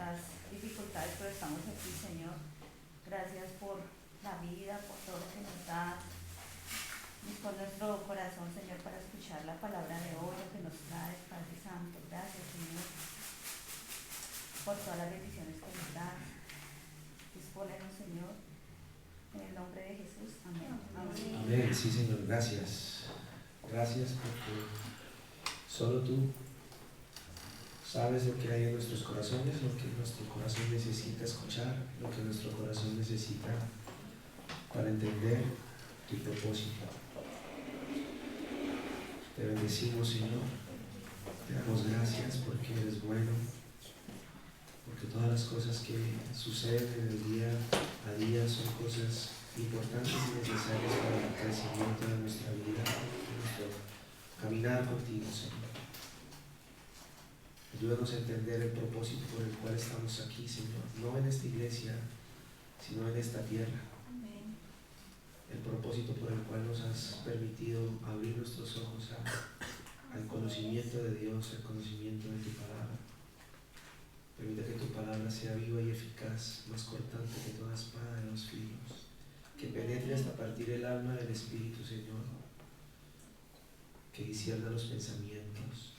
estas dificultades, pero estamos aquí, Señor. Gracias por la vida, por todo lo que nos das. Dispon nuestro corazón, Señor, para escuchar la palabra de hoy, lo que nos trae, Padre Santo. Gracias, Señor, por todas las bendiciones que nos das. Dispónenos, Señor, en el nombre de Jesús. Amén. Amén. Amén. Sí, Señor, gracias. Gracias porque solo tú sabes lo que hay en nuestros corazones, lo que nuestro corazón necesita escuchar, lo que nuestro corazón necesita para entender tu propósito. Te bendecimos, Señor. Te damos gracias porque eres bueno, porque todas las cosas que suceden en el día a día son cosas importantes y necesarias para el crecimiento de nuestra vida, de nuestro caminar contigo, Señor. Ayúdanos a entender el propósito por el cual estamos aquí, Señor, no en esta iglesia, sino en esta tierra. Amén. El propósito por el cual nos has permitido abrir nuestros ojos al conocimiento de Dios, al conocimiento de tu palabra. Permite que tu palabra sea viva y eficaz, más cortante que toda espada de 2 filos, que penetre hasta partir el alma del Espíritu, Señor, que discierna los pensamientos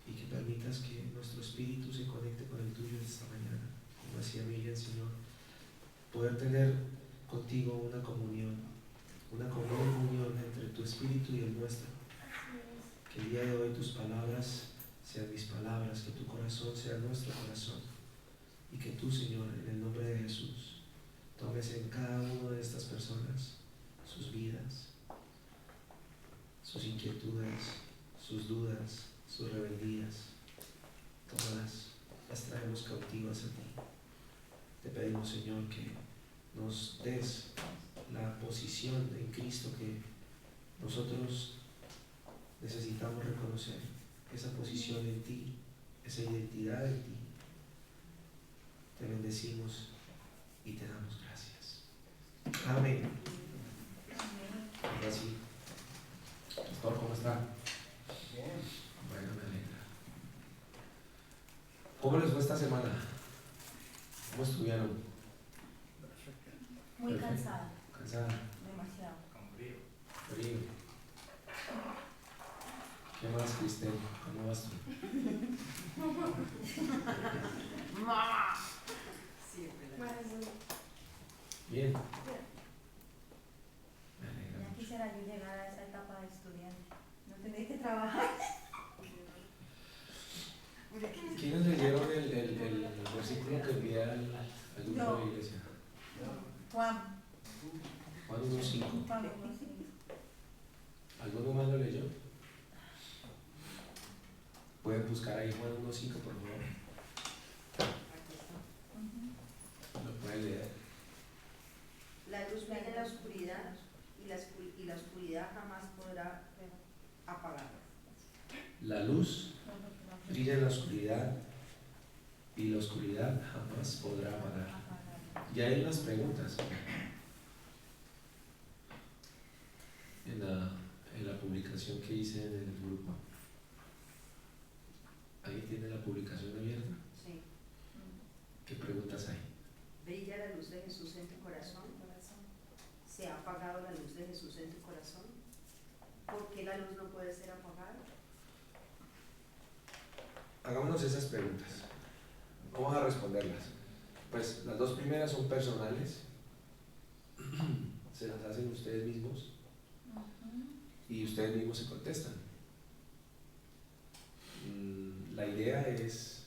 y que permitas que nuestro espíritu se conecte con el tuyo esta mañana, como hacía Miriam, Señor, poder tener contigo una comunión entre tu espíritu y el nuestro. Que el día de hoy tus palabras sean mis palabras, que tu corazón sea nuestro corazón y que tú, Señor, en el nombre de Jesús, tomes en cada una de estas personas sus vidas, sus inquietudes, sus dudas, sus rebeldías, todas las traemos cautivas a ti. Te pedimos, Señor, que nos des la posición en Cristo que nosotros necesitamos reconocer, esa posición en ti, esa identidad en ti. Te bendecimos y te damos gracias. Amén. Ahora sí. Pastor, ¿cómo está? Bien. Bueno, me alegra. ¿Cómo les fue esta semana? ¿Cómo estuvieron? Muy Perfecto. cansada, ¿Cansada? demasiado. Con frío. Frío. ¿Qué más, Cristel? ¿Cómo vas tú? ¡Mamá! Bien. Me alegra Ya mucho. quisiera yo llegar a esa etapa de estudiante. No tener que trabajar. ¿Quiénes leyeron el versículo que envía al grupo No. de la iglesia? Juan. Juan 1.5. Juan, sí. ¿Alguno más lo leyó? Pueden buscar ahí Juan 1.5, por favor. Lo pueden leer. La luz viene en la oscuridad y la oscuridad jamás podrá apagarla. La luz brilla en la oscuridad y la oscuridad jamás podrá apagar. Y hay unas preguntas en la publicación que hice en el grupo. Ahí tiene la publicación abierta. Sí. ¿Qué preguntas hay? ¿Brilla la luz de Jesús en tu corazón? ¿Se ha apagado la luz de Jesús en tu corazón? ¿Por qué la luz no puede ser apagada? Hagámonos esas preguntas. Vamos a responderlas. Pues las 2 primeras son personales. Se las hacen ustedes mismos y ustedes mismos se contestan. La idea es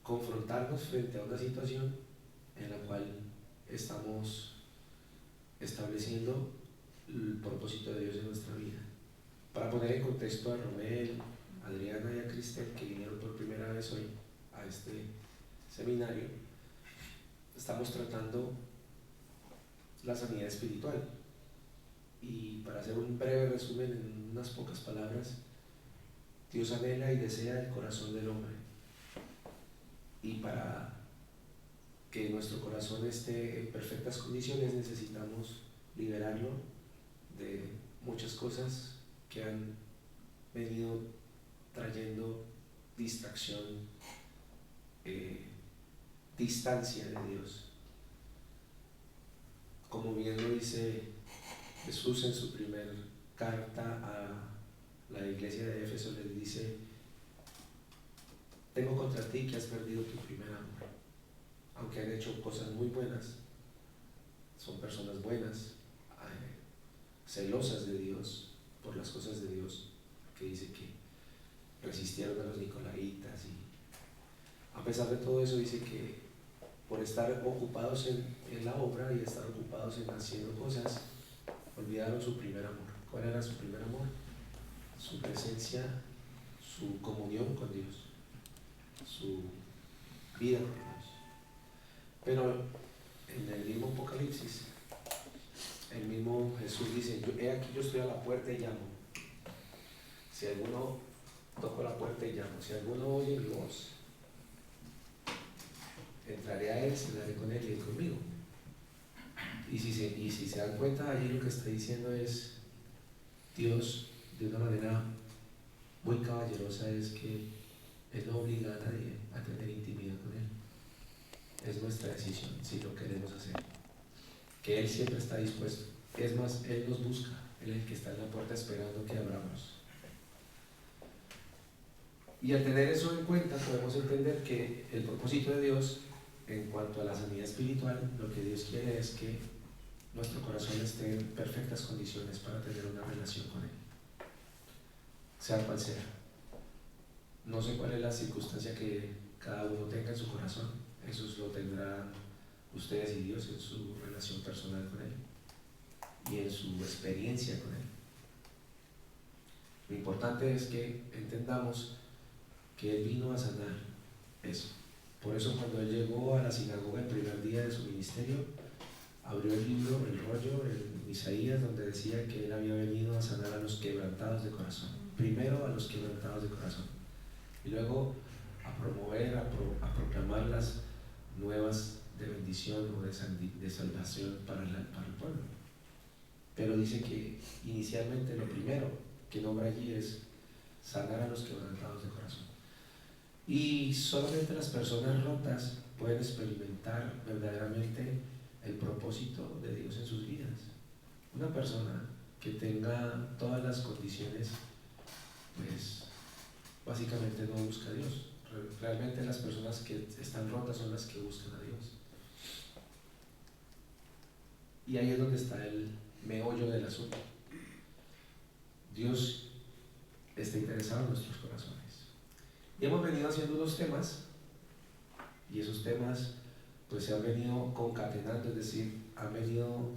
confrontarnos frente a una situación en la cual estamos estableciendo el propósito de Dios en nuestra vida. Para poner en contexto a Romel, a Adriana y a Cristel, que vinieron por primera vez hoy a este seminario, estamos tratando la sanidad espiritual. Y para hacer un breve resumen en unas pocas palabras, Dios anhela y desea el corazón del hombre. Y para que nuestro corazón esté en perfectas condiciones necesitamos liberarlo de muchas cosas que han venido trayendo distracción distancia de Dios. Como bien lo dice Jesús en su primera carta a la iglesia de Éfeso, les dice: tengo contra ti que has perdido tu primer amor. Aunque han hecho cosas muy buenas, son personas buenas, celosas de Dios, por las cosas de Dios, que dice que resistieron a los nicolaitas, y a pesar de todo eso dice que por estar ocupados en la obra y estar ocupados en haciendo cosas, olvidaron su primer amor. ¿Cuál era su primer amor? Su presencia, su comunión con Dios, su vida con Dios. Pero en el mismo Apocalipsis, el mismo Jesús dice: he aquí, yo estoy a la puerta y llamo. Si alguno, toco la puerta y llamo, si alguno oye mi voz, entraré a él, cenaré con él y él conmigo. Y si se dan cuenta, allí lo que está diciendo es Dios, de una manera muy caballerosa, es que Él no obliga a nadie a tener intimidad con Él. Es nuestra decisión si lo queremos hacer. Que Él siempre está dispuesto. Es más, Él nos busca. Él es el que está en la puerta esperando que abramos. Y al tener eso en cuenta, podemos entender que el propósito de Dios en cuanto a la sanidad espiritual, lo que Dios quiere es que nuestro corazón esté en perfectas condiciones para tener una relación con Él, sea cual sea. No sé cuál es la circunstancia que cada uno tenga en su corazón, eso lo tendrán ustedes y Dios en su relación personal con Él y en su experiencia con Él. Lo importante es que entendamos que Él vino a sanar eso. Por eso cuando Él llegó a la sinagoga el primer día de su ministerio, abrió el libro, el rollo, en Isaías, donde decía que Él había venido a sanar a los quebrantados de corazón. Primero a los quebrantados de corazón y luego a promover, a proclamar las nuevas de bendición o de salvación para el pueblo. Pero dice que inicialmente lo primero que nombra allí es sanar a los quebrantados de corazón. Y solamente las personas rotas pueden experimentar verdaderamente el propósito de Dios en sus vidas. Una persona que tenga todas las condiciones, pues básicamente no busca a Dios. Realmente las personas que están rotas son las que buscan a Dios. Y ahí es donde está el meollo del asunto. Dios está interesado en nuestros corazones. Y hemos venido haciendo unos temas, y esos temas pues se han venido concatenando, es decir, han venido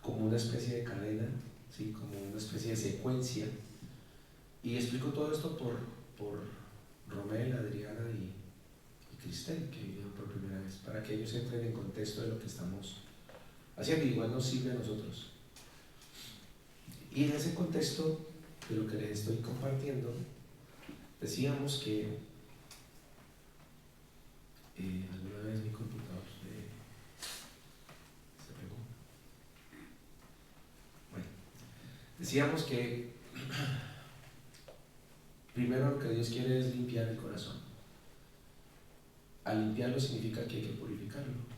como una especie de cadena, ¿sí? Como una especie de secuencia. Y explico todo esto por Romel, Adriana y Cristel, que vinieron por primera vez, para que ellos entren en contexto de lo que estamos haciendo. Igual nos sirve a nosotros. Y en ese contexto de lo que les estoy compartiendo, decíamos que alguna vez mi computador se pegó. Bueno, decíamos que primero lo que Dios quiere es limpiar el corazón. Al limpiarlo significa que hay que purificarlo.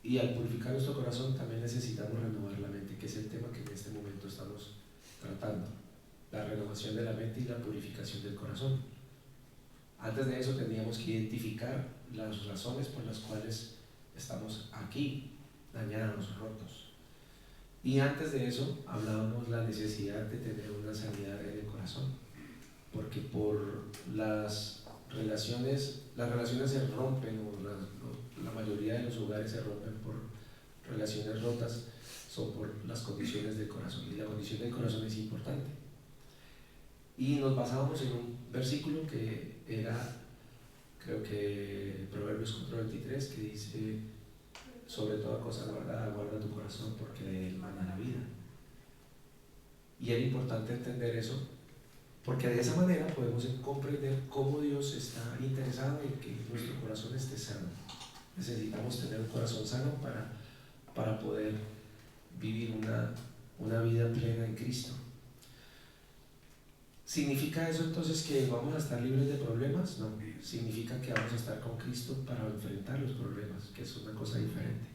Y al purificar nuestro corazón también necesitamos renovar la mente, que es el tema que en este momento estamos tratando. La renovación de la mente y la purificación del corazón. Antes de eso tendríamos que identificar las razones por las cuales estamos aquí, dañados, rotos. Y antes de eso hablábamos la necesidad de tener una sanidad en el corazón, porque por las relaciones se rompen, o la mayoría de los hogares se rompen por relaciones rotas, son por las condiciones del corazón, y la condición del corazón es importante. Y nos basábamos en un versículo que era, creo que Proverbios 4:23, que dice: sobre toda cosa guardada, guarda tu corazón, porque de él mana la vida. Y era importante entender eso, porque de esa manera podemos comprender cómo Dios está interesado en que nuestro corazón esté sano. Necesitamos tener un corazón sano para poder vivir una vida plena en Cristo. ¿Significa eso entonces que vamos a estar libres de problemas? No, significa que vamos a estar con Cristo para enfrentar los problemas, que es una cosa diferente.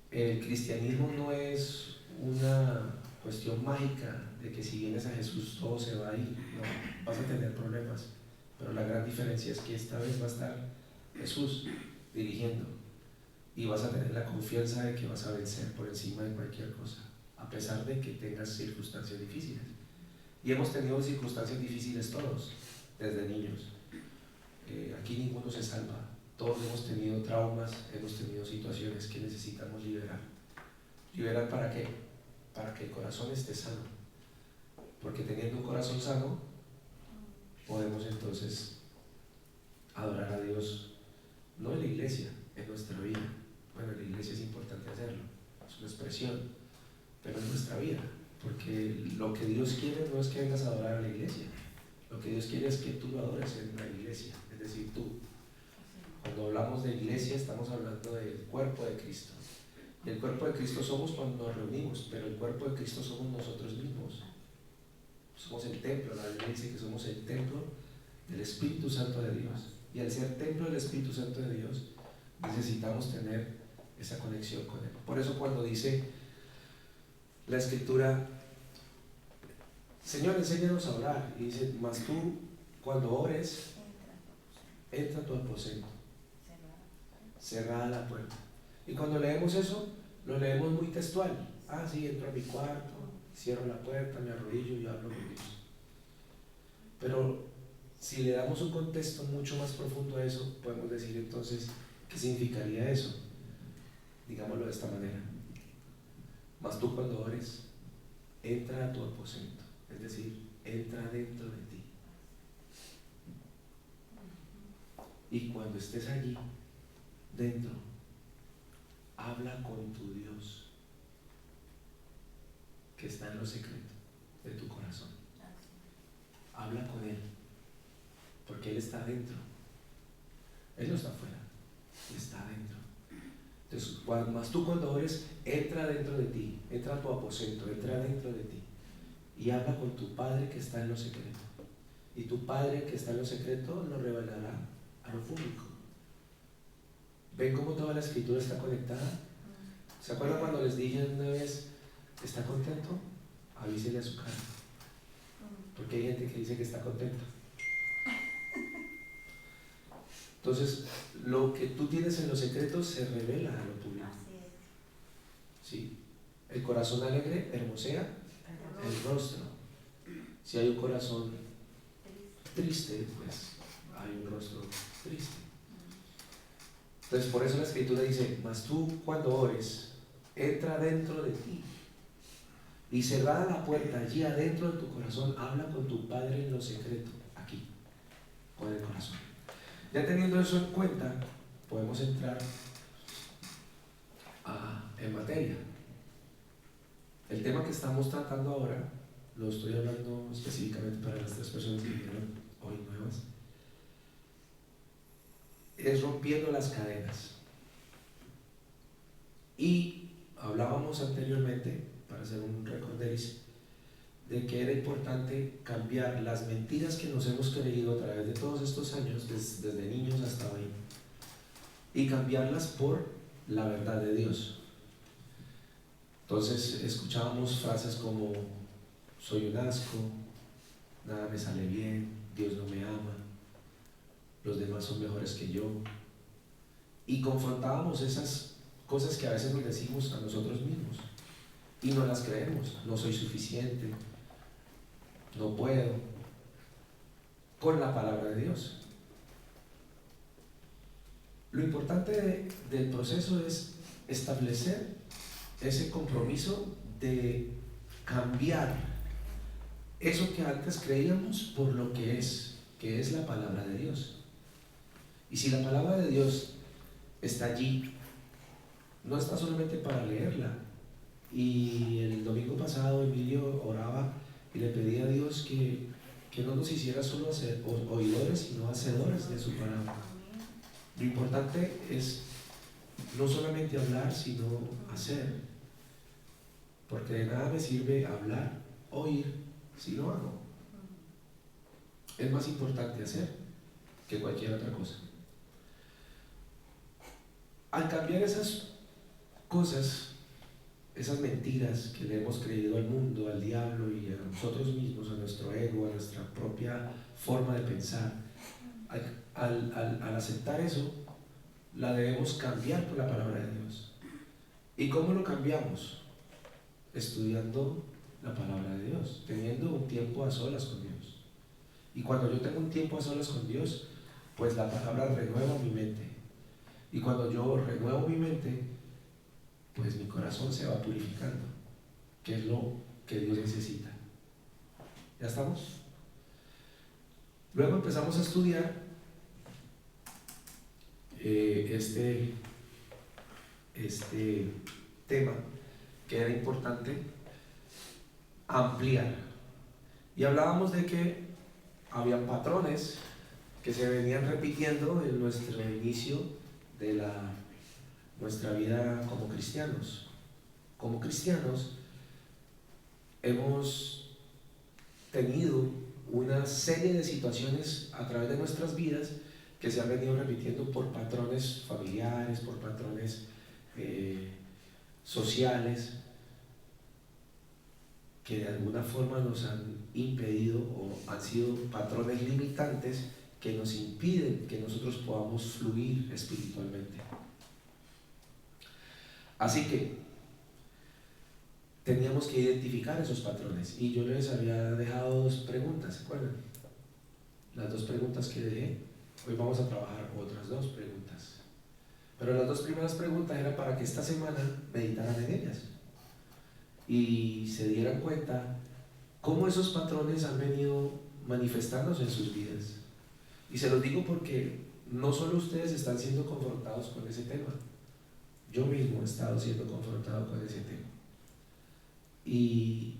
El cristianismo no es una cuestión mágica de que si vienes a Jesús todo se va a ir. No, vas a tener problemas, pero la gran diferencia es que esta vez va a estar Jesús dirigiendo y vas a tener la confianza de que vas a vencer por encima de cualquier cosa, a pesar de que tengas circunstancias difíciles. Y hemos tenido circunstancias difíciles todos, desde niños. Aquí ninguno se salva. Todos hemos tenido traumas, hemos tenido situaciones que necesitamos liberar. ¿Liberar para qué? Para que el corazón esté sano. Porque teniendo un corazón sano, podemos entonces adorar a Dios, no en la iglesia, en nuestra vida. Bueno, en la iglesia es importante hacerlo, es una expresión, pero en nuestra vida. Porque lo que Dios quiere no es que vengas a adorar a la iglesia. Lo que Dios quiere es que tú lo adores en la iglesia, es decir, tú. Cuando hablamos de iglesia estamos hablando del cuerpo de Cristo. Y el cuerpo de Cristo somos cuando nos reunimos, pero el cuerpo de Cristo somos nosotros mismos. Somos el templo, la Biblia dice que somos el templo del Espíritu Santo de Dios. Y al ser templo del Espíritu Santo de Dios, necesitamos tener esa conexión con Él. Por eso cuando dice la Escritura, Señor, enséñanos a orar, y dice, mas tú cuando ores, entra a tu aposento, cerrada la puerta. Y cuando leemos eso, lo leemos muy textual. Ah, sí, entro a mi cuarto, cierro la puerta, me arrodillo y hablo con Dios. Pero si le damos un contexto mucho más profundo a eso, podemos decir entonces, ¿qué significaría eso? Digámoslo de esta manera. Mas tú cuando ores, entra a tu aposento, es decir, entra dentro de ti. Y cuando estés allí, dentro, habla con tu Dios, que está en lo secreto de tu corazón. Habla con Él, porque Él está dentro. Él no está afuera, Él está dentro. Entonces, más tú cuando ores, entra dentro de ti, entra a tu aposento, entra dentro de ti y habla con tu Padre que está en lo secreto. Y tu Padre que está en lo secreto lo revelará a lo público. ¿Ven cómo toda la Escritura está conectada? ¿Se acuerdan cuando les dije una vez, ¿está contento? Avísele a su cara. Porque hay gente que dice que está contenta. Entonces, lo que tú tienes en lo secreto se revela a lo público. ¿Sí? El corazón alegre hermosea el rostro. Si hay un corazón triste, pues hay un rostro triste. Entonces, por eso la Escritura dice, mas tú cuando ores, entra dentro de ti. Y cerrada la puerta, allí adentro de tu corazón, habla con tu Padre en lo secreto, aquí, con el corazón. Ya teniendo eso en cuenta, podemos entrar en materia. El tema que estamos tratando ahora, lo estoy hablando específicamente para las 3 personas que vinieron hoy nuevas, es rompiendo las cadenas. Y hablábamos anteriormente, para hacer un recorderis, de que era importante cambiar las mentiras que nos hemos creído a través de todos estos años, desde niños hasta hoy, y cambiarlas por la verdad de Dios. Entonces escuchábamos frases como, soy un asco, nada me sale bien, Dios no me ama, los demás son mejores que yo, y confrontábamos esas cosas que a veces nos decimos a nosotros mismos, y no las creemos. No soy suficiente, no puedo, con la palabra de Dios. Lo importante del proceso es establecer ese compromiso de cambiar eso que antes creíamos por lo que es la palabra de Dios. Y si la palabra de Dios está allí, no está solamente para leerla. Y el domingo pasado Emilio oraba y le pedía a Dios que no nos hiciera solo oidores, sino hacedores de su palabra. Lo importante es no solamente hablar, sino hacer. Porque de nada me sirve hablar, oír, si no hago. es más importante hacer que cualquier otra cosa. Al cambiar esas cosas, esas mentiras que le hemos creído al mundo, al diablo y a nosotros mismos, a nuestro ego, a nuestra propia forma de pensar, al aceptar eso, la debemos cambiar por la palabra de Dios. ¿Y cómo lo cambiamos? Estudiando la palabra de Dios, teniendo un tiempo a solas con Dios. Y cuando yo tengo un tiempo a solas con Dios, pues la palabra renueva mi mente. Y cuando yo renuevo mi mente, pues mi corazón se va purificando, que es lo que Dios necesita. ¿Ya estamos? Luego empezamos a estudiar este tema que era importante ampliar. Y hablábamos de que había patrones que se venían repitiendo en nuestro inicio de nuestra vida como cristianos. Como cristianos hemos tenido una serie de situaciones a través de nuestras vidas que se han venido repitiendo por patrones familiares, por patrones sociales, que de alguna forma nos han impedido o han sido patrones limitantes que nos impiden que nosotros podamos fluir espiritualmente. Así que teníamos que identificar esos patrones y yo les había dejado 2 preguntas, ¿se acuerdan? Las 2 preguntas que dejé. Hoy vamos a trabajar otras 2 preguntas, pero las 2 primeras preguntas eran para que esta semana meditaran en ellas y se dieran cuenta cómo esos patrones han venido manifestándose en sus vidas. Y se los digo porque no solo ustedes están siendo confrontados con ese tema, yo mismo he estado siendo confrontado con ese tema. Y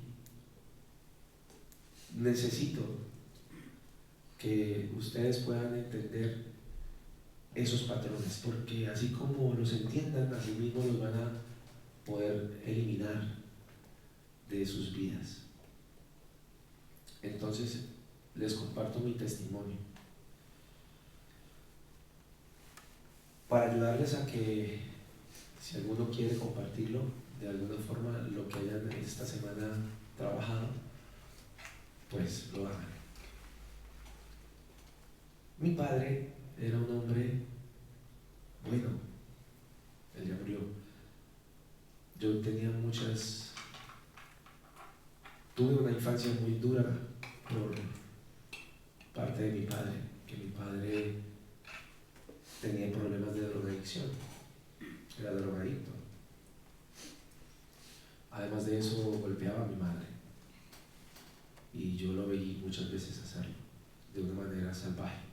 necesito que ustedes puedan entender esos patrones, porque así como los entiendan, así mismo los van a poder eliminar de sus vidas. Entonces, les comparto mi testimonio para ayudarles a que, si alguno quiere compartirlo de alguna forma, lo que hayan esta semana trabajado, pues lo hagan. Mi padre era un hombre bueno, él ya murió. Yo tuve una infancia muy dura por parte de mi padre, que mi padre tenía problemas de drogadicción, era drogadicto. Además de eso, golpeaba a mi madre y yo lo veía muchas veces hacerlo de una manera salvaje.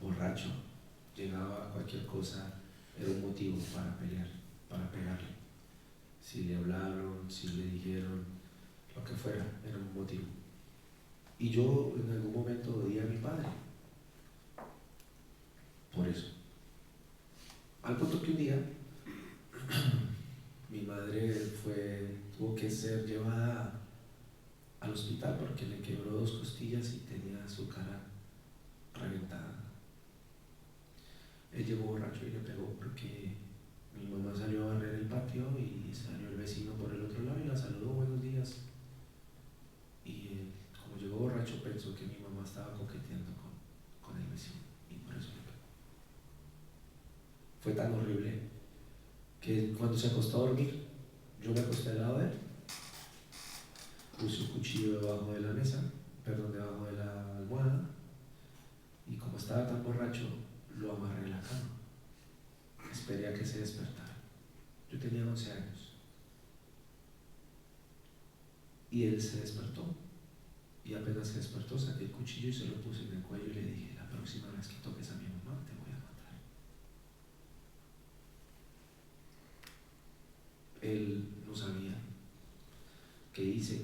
Borracho, llegaba a cualquier cosa, era un motivo para pelear, para pegarle. Si le hablaron, si le dijeron, lo que fuera, era un motivo. Y yo en algún momento odié a mi padre por eso. Al punto que un día mi madre tuvo que ser llevada al hospital porque le quebró 2 costillas y tenía su cara reventada. Él llegó borracho y le pegó porque mi mamá salió a barrer el patio y salió el vecino por el otro lado y la saludó, buenos días. Y él, como llegó borracho, pensó que mi mamá estaba coqueteando con el vecino y por eso le pegó. Fue tan horrible que cuando se acostó a dormir, yo me acosté al lado de él, puse un cuchillo debajo de la almohada, y como estaba tan borracho, lo amarré en la cama. Esperé a que se despertara. Yo tenía 11 años. Y él se despertó. Y apenas se despertó, saqué el cuchillo y se lo puse en el cuello y le dije, la próxima vez que toques a mi mamá, te voy a matar. Él no sabía qué hice.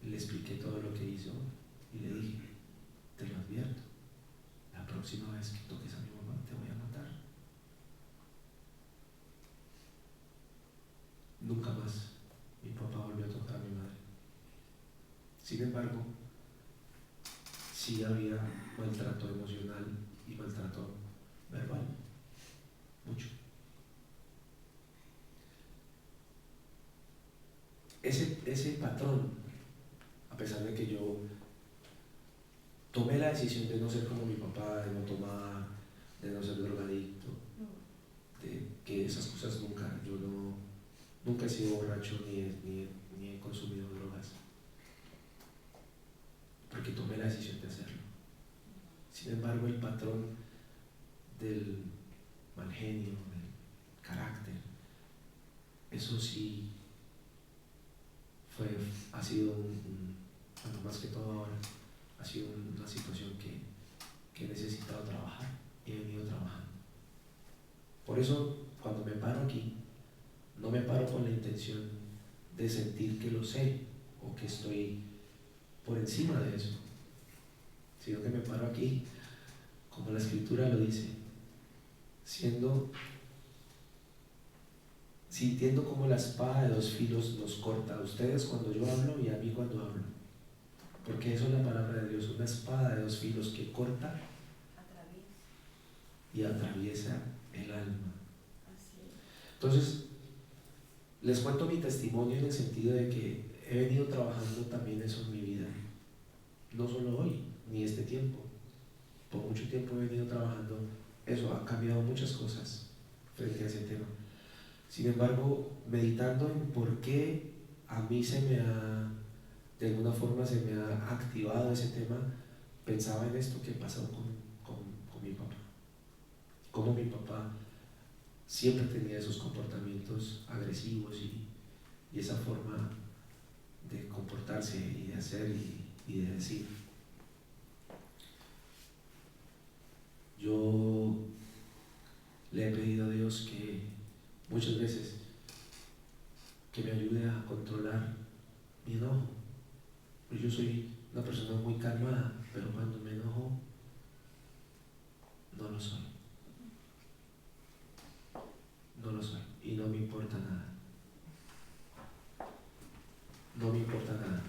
Le expliqué todo lo que hizo y le dije, te lo advierto, la próxima vez que toques a mi mamá te voy a matar. Nunca más mi papá volvió a tocar a mi madre. embargo, sí había maltrato emocional y maltrato verbal, mucho. Ese patrón, a pesar de que yo tomé la decisión de no ser como mi papá, de no tomar, de no ser drogadicto, de que esas cosas nunca he sido borracho ni he consumido drogas, porque tomé la decisión de hacerlo. Sin embargo, el patrón del mal genio, del carácter, eso sí ha sido bueno, más que todo ahora, ha sido una situación que he necesitado trabajar y he venido trabajando. Por eso, cuando me paro aquí, no me paro con la intención de sentir que lo sé o que estoy por encima de eso, sino que me paro aquí, como la Escritura lo dice, sintiendo como la espada de dos filos nos corta a ustedes cuando yo hablo y a mí cuando hablo. Porque eso es la palabra de Dios, una espada de dos filos que corta y atraviesa el alma. Entonces, les cuento mi testimonio en el sentido de que he venido trabajando también eso en mi vida. No solo hoy, ni este tiempo. Por mucho tiempo he venido trabajando eso, ha cambiado muchas cosas frente a ese tema. Sin embargo, meditando en por qué a mí de alguna forma se me ha activado ese tema, pensaba en esto que pasó con mi papá. Cómo mi papá siempre tenía esos comportamientos agresivos y esa forma de comportarse y de hacer y de decir. Yo le he pedido a Dios que muchas veces que me ayude a controlar mi enojo. Yo soy una persona muy calmada, pero cuando me enojo no lo soy. No lo soy y no me importa nada. No me importa nada.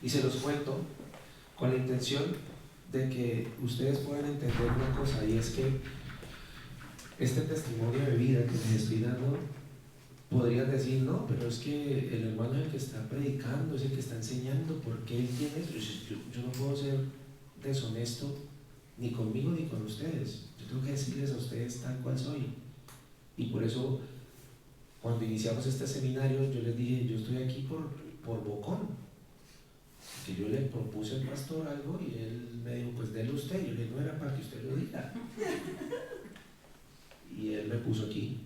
Y se los cuento con la intención de que ustedes puedan entender una cosa, y es que este testimonio de vida que les estoy dando, podrían decir, no, pero es que el hermano es el que está predicando, es el que está enseñando, ¿por qué él tiene eso? Yo no puedo ser deshonesto ni conmigo ni con ustedes. Yo tengo que decirles a ustedes tal cual soy. Y por eso, cuando iniciamos este seminario, yo les dije, yo estoy aquí por bocón. Que yo le propuse al pastor algo y él me dijo, pues déle usted. Yo le dije, no era para que usted lo diga. Y él me puso aquí.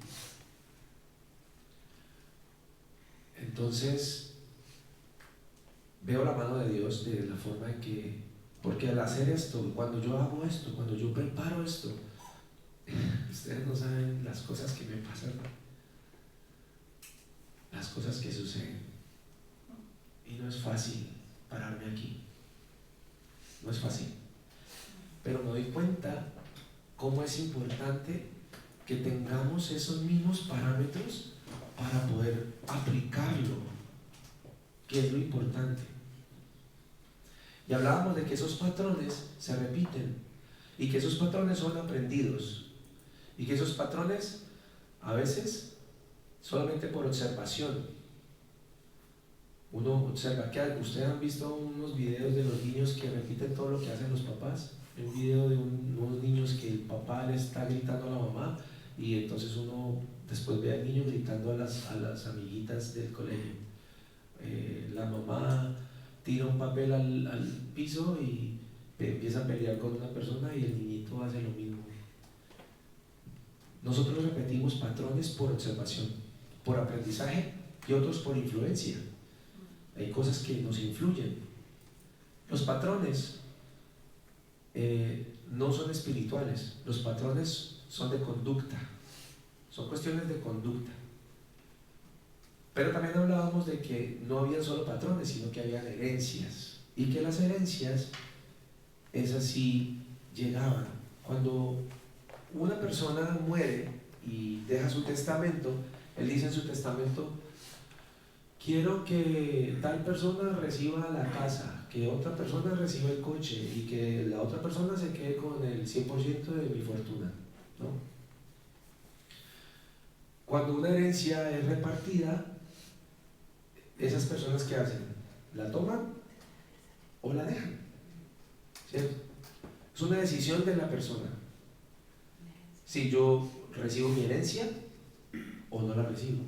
Entonces, veo la mano de Dios de la forma en que, porque al hacer esto, cuando yo hago esto, cuando yo preparo esto, ustedes no saben las cosas que me pasan, las cosas que suceden. Y no es fácil pararme aquí. No es fácil. Pero me doy cuenta cómo es importante que tengamos esos mismos parámetros para poder aplicarlo, que es lo importante. Y hablábamos de que esos patrones se repiten y que esos patrones son aprendidos y que esos patrones a veces solamente por observación. Uno observa, ustedes han visto unos videos de los niños que repiten todo lo que hacen los papás. Un video de unos niños que el papá le está gritando a la mamá y entonces uno después ve al niño gritando a las amiguitas del colegio. La mamá tira un papel al piso y empieza a pelear con una persona y el niñito hace lo mismo. Nosotros repetimos patrones por observación, por aprendizaje y otros por influencia. Hay cosas que nos influyen. Los patrones no son espirituales, los patrones son de conducta, son cuestiones de conducta. Pero también hablábamos de que no había solo patrones, sino que había herencias, y que las herencias, esas sí llegaban. Cuando una persona muere y deja su testamento, él dice en su testamento, quiero que tal persona reciba la casa, que otra persona reciba el coche y que la otra persona se quede con el 100% de mi fortuna, ¿no? Cuando una herencia es repartida, esas personas ¿qué hacen? ¿La toman o la dejan? ¿Cierto? Es una decisión de la persona. Si yo recibo mi herencia o no la recibo.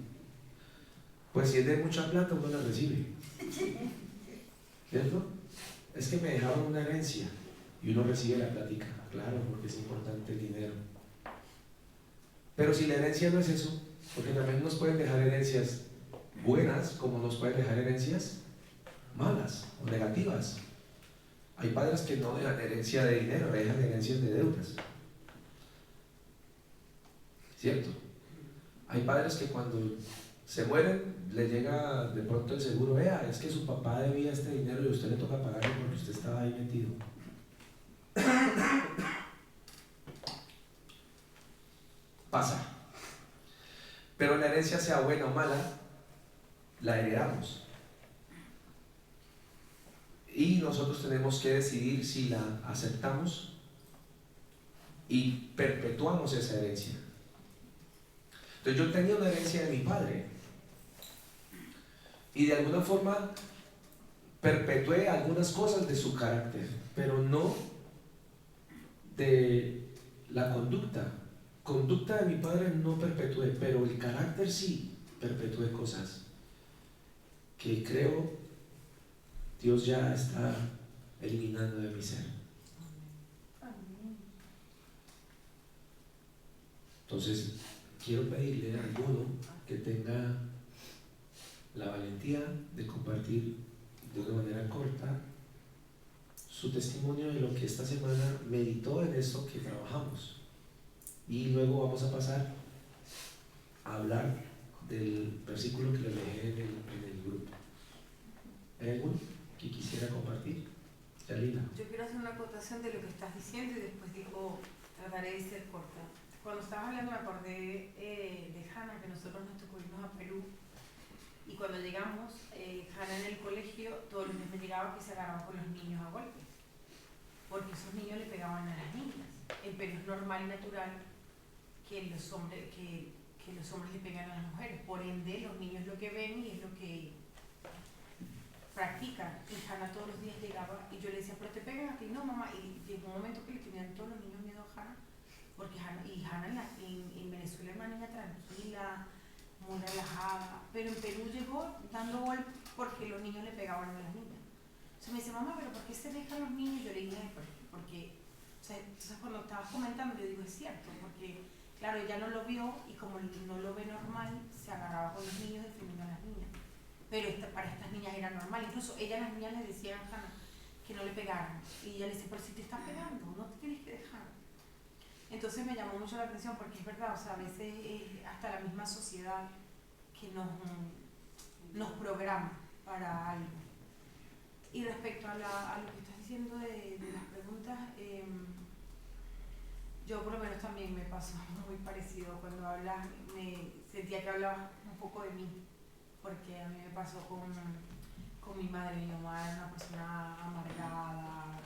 Pues si es de mucha plata, uno la recibe. ¿Cierto? Es que me dejaron una herencia y uno recibe la plática. Claro, porque es importante el dinero. Pero si la herencia no es eso, porque también nos pueden dejar herencias buenas como nos pueden dejar herencias malas o negativas. Hay padres que no dejan herencia de dinero, dejan herencias de deudas. ¿Cierto? Hay padres que cuando se mueren le llega de pronto el seguro, vea, es que su papá debía este dinero y a usted le toca pagarlo porque usted estaba ahí metido. Pasa. Pero la herencia, sea buena o mala, la heredamos. Y nosotros tenemos que decidir si la aceptamos y perpetuamos esa herencia. Entonces yo tenía una herencia de mi padre y de alguna forma perpetué algunas cosas de su carácter, pero no de la conducta. Conducta de mi padre no perpetué, pero el carácter sí perpetué cosas que creo Dios ya está eliminando de mi ser. Entonces, quiero pedirle a alguno que tenga la valentía de compartir de una manera corta su testimonio de lo que esta semana meditó en esto que trabajamos. Y luego vamos a pasar a hablar del versículo que le dejé en el grupo. ¿Hay alguno que quisiera compartir? Yalina. Yo quiero hacer una acotación de lo que estás diciendo y después digo, trataré de ser corta. Cuando estabas hablando me acordé de Hannah, que nosotros nos tocó irnos a Perú. Y cuando llegamos, Hannah en el colegio, todos los días me llegaba que se agarraba con los niños a golpes. Porque esos niños le pegaban a las niñas. En Perú es normal y natural que los hombres le pegan a las mujeres. Por ende, los niños lo que ven y es lo que practican. Y Hannah todos los días llegaba y yo le decía, pero te pegan a ti, no mamá. Y llegó un momento que le tenían todos los niños miedo a Hannah, porque Hannah en Venezuela era una niña tranquila, muy relajada, pero en Perú llegó dando golpes porque los niños le pegaban a las niñas. Entonces me dice, mamá, pero ¿por qué se dejan los niños? Yo le dije, porque o sea, entonces cuando estabas comentando, yo digo, es cierto, porque claro, ella no lo vio y como no lo ve normal, se agarraba con los niños defendiendo a las niñas. Pero para estas niñas era normal. Incluso ella a las niñas les decían a Hannah que no le pegaran. Y ella le decía, pero si te estás pegando, no te tienes que dejar. Entonces me llamó mucho la atención porque es verdad, o sea, a veces hasta la misma sociedad que nos programa para algo. Y respecto a lo que estás diciendo de las preguntas, yo por lo menos también me pasó muy parecido. Cuando hablas, me sentía que hablabas un poco de mí, porque a mí me pasó con mi madre. Mi mamá era una persona amargada,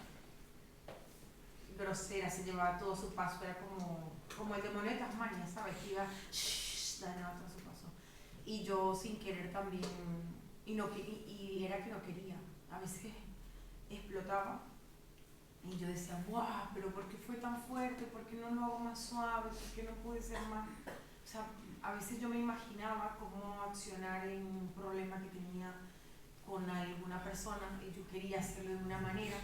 grosera, se llevaba todo su paso, era como el demonio de Tasmania, ¿sabes? Que iba dando todo su paso. Y yo sin querer también, y era que no quería, a veces explotaba. Y yo decía, ¡guau! ¿Pero por qué fue tan fuerte? ¿Por qué no lo hago más suave? ¿Por qué no puede ser más...? O sea, a veces yo me imaginaba cómo accionar en un problema que tenía con alguna persona y yo quería hacerlo de una manera,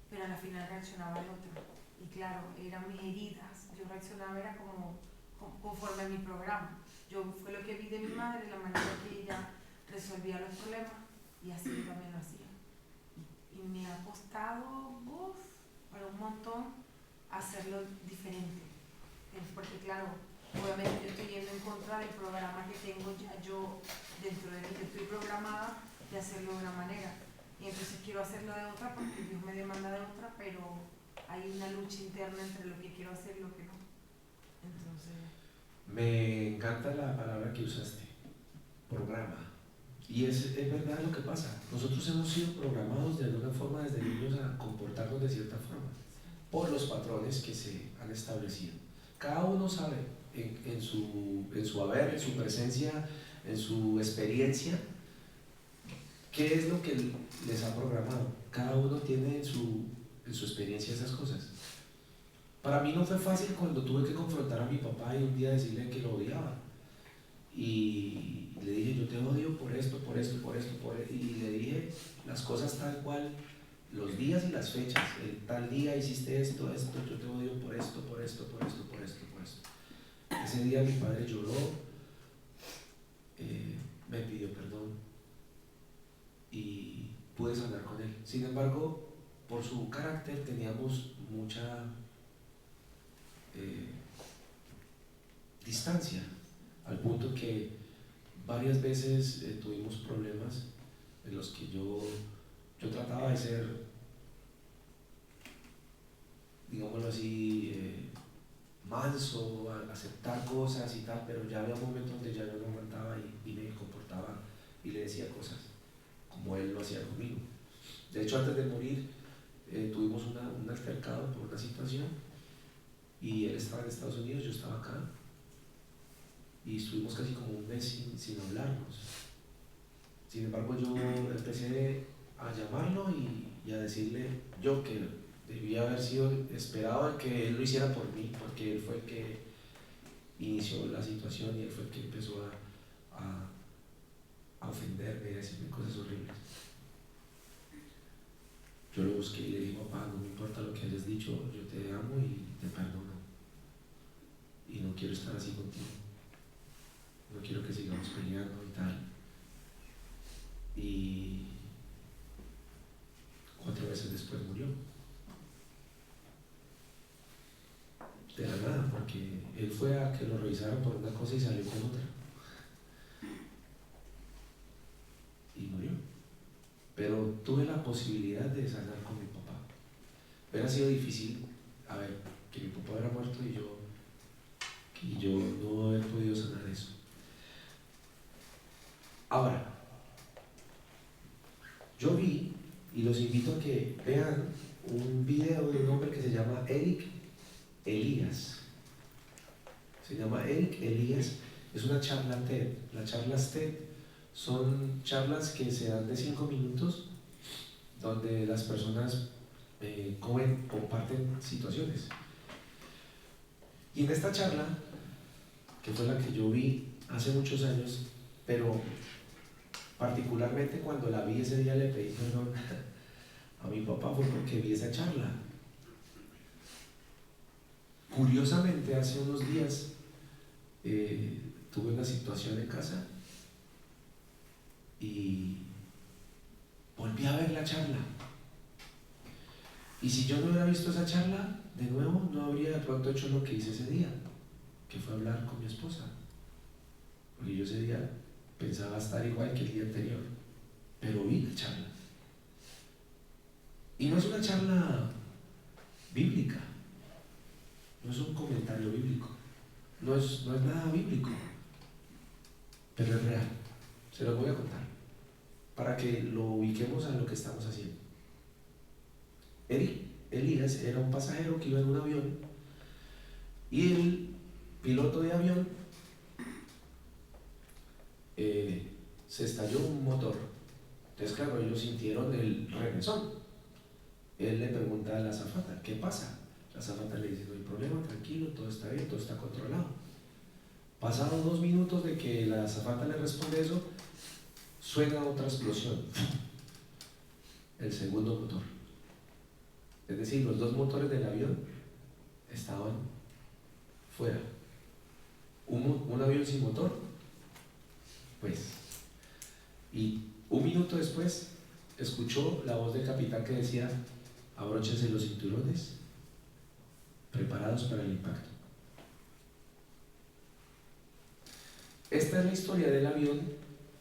pero a la final reaccionaba al otro. Y claro, eran mis heridas. Yo reaccionaba, era como conforme a mi programa. Fue lo que vi de mi madre, la manera que ella resolvía los problemas, y así yo también lo hacía. Y me ha costado, pero un montón, hacerlo diferente. Porque claro, obviamente yo estoy yendo en contra del programa que tengo ya yo dentro de mí, que estoy programada de hacerlo de una manera. Y entonces quiero hacerlo de otra porque Dios me demanda de otra, pero hay una lucha interna entre lo que quiero hacer y lo que no. Entonces... Me encanta la palabra que usaste, programa. Y es verdad lo que pasa. Nosotros hemos sido programados de alguna forma desde niños a comportarnos de cierta forma por los patrones que se han establecido. Cada uno sabe en su haber, en su presencia, en su experiencia, qué es lo que les ha programado. Cada uno tiene en su experiencia esas cosas. Para mí no fue fácil cuando tuve que confrontar a mi papá y un día decirle que lo odiaba. Y le dije, yo te odio por esto, por esto, por esto, y le dije las cosas tal cual, los días y las fechas. El tal día hiciste esto, yo te odio por esto, por esto, por esto, por esto, por esto. Ese día mi padre lloró, me pidió perdón y pude sanar con él. Sin embargo, por su carácter teníamos mucha distancia, al punto que varias veces tuvimos problemas en los que yo trataba de ser, digámoslo así, manso, aceptar cosas y tal, pero ya había un momento donde ya yo no aguantaba y me comportaba y le decía cosas como él lo hacía conmigo. De hecho, antes de morir tuvimos un altercado por una situación y él estaba en Estados Unidos, yo estaba acá y estuvimos casi como un mes sin hablarnos. Sin embargo, yo empecé a llamarlo y a decirle yo que debía haber sido esperado que él lo hiciera por mí, porque él fue el que inició la situación y él fue el que empezó a ofenderme y a decirme cosas horribles. Yo lo busqué y le dije, papá, no me importa lo que hayas dicho, yo te amo y te perdono. Y no quiero estar así contigo. No quiero que sigamos peleando y tal. Y 4 meses después murió. De la nada, porque él fue a que lo revisaran por una cosa y salió con otra. Y murió. Pero tuve la posibilidad de sanar con mi papá. Hubiera sido difícil, a ver, que mi papá hubiera muerto y yo no haber podido sanar eso. Ahora, yo vi, y los invito a que vean un video de un hombre que se llama Eric Elías. Se llama Eric Elías, es una charla TED. Las charlas TED son charlas que se dan de 5 minutos donde las personas comparten situaciones. Y en esta charla, que fue la que yo vi hace muchos años, pero particularmente cuando la vi ese día le pedí perdón a mi papá, fue porque vi esa charla. Curiosamente, hace unos días tuve una situación en casa y volví a ver la charla. Y si yo no hubiera visto esa charla, de nuevo no habría de pronto hecho lo que hice ese día, que fue hablar con mi esposa. Porque yo ese día pensaba estar igual que el día anterior, pero vi la charla. Y no es una charla bíblica, no es un comentario bíblico, no es nada bíblico, pero es real. Se los voy a contar para que lo ubiquemos a lo que estamos haciendo. Elías era un pasajero que iba en un avión y el piloto de avión se estalló un motor. Entonces, claro, ellos sintieron el remesón. Él le pregunta a la azafata, ¿qué pasa? La azafata le dice, no hay problema, tranquilo, todo está bien, todo está controlado. Pasados 2 minutos de que la azafata le responde eso, suena otra explosión. El segundo motor. Es decir, los 2 motores del avión estaban fuera. Un avión sin motor, pues. Y 1 minuto después escuchó la voz del capitán que decía, abróchense los cinturones, preparados para el impacto. Esta es la historia del avión.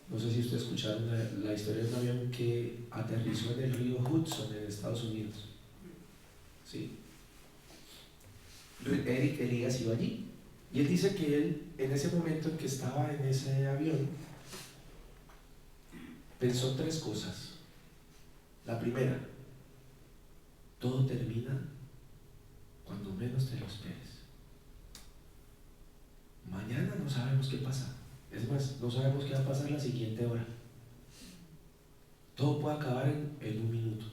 No sé si ustedes escucharon la historia de un avión que aterrizó en el río Hudson en Estados Unidos. ¿Sí? Eric Elías iba allí y él dice que él, en ese momento en que estaba en ese avión, pensó tres cosas. La primera, todo termina cuando menos te lo esperes. Mañana no sabemos qué pasa. Es más, no sabemos qué va a pasar la siguiente hora. Todo puede acabar en un minuto.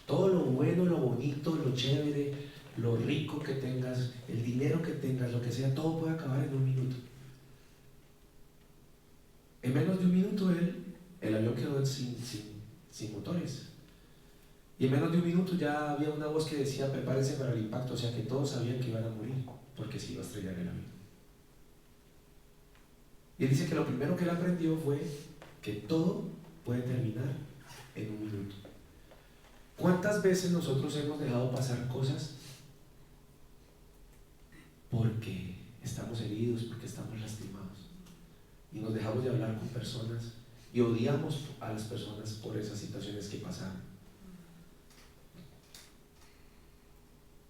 Todo lo bueno, lo bonito, lo chévere, lo rico que tengas, el dinero que tengas, lo que sea, todo puede acabar en un minuto. En menos de un minuto el avión quedó sin motores. Y en menos de un minuto ya había una voz que decía: prepárense para el impacto. O sea que todos sabían que iban a morir porque se iba a estrellar el avión. Y él dice que lo primero que él aprendió fue que todo puede terminar en un minuto. ¿Cuántas veces nosotros hemos dejado pasar cosas porque estamos heridos, porque estamos lastimados? Y nos dejamos de hablar con personas y odiamos a las personas por esas situaciones que pasaron.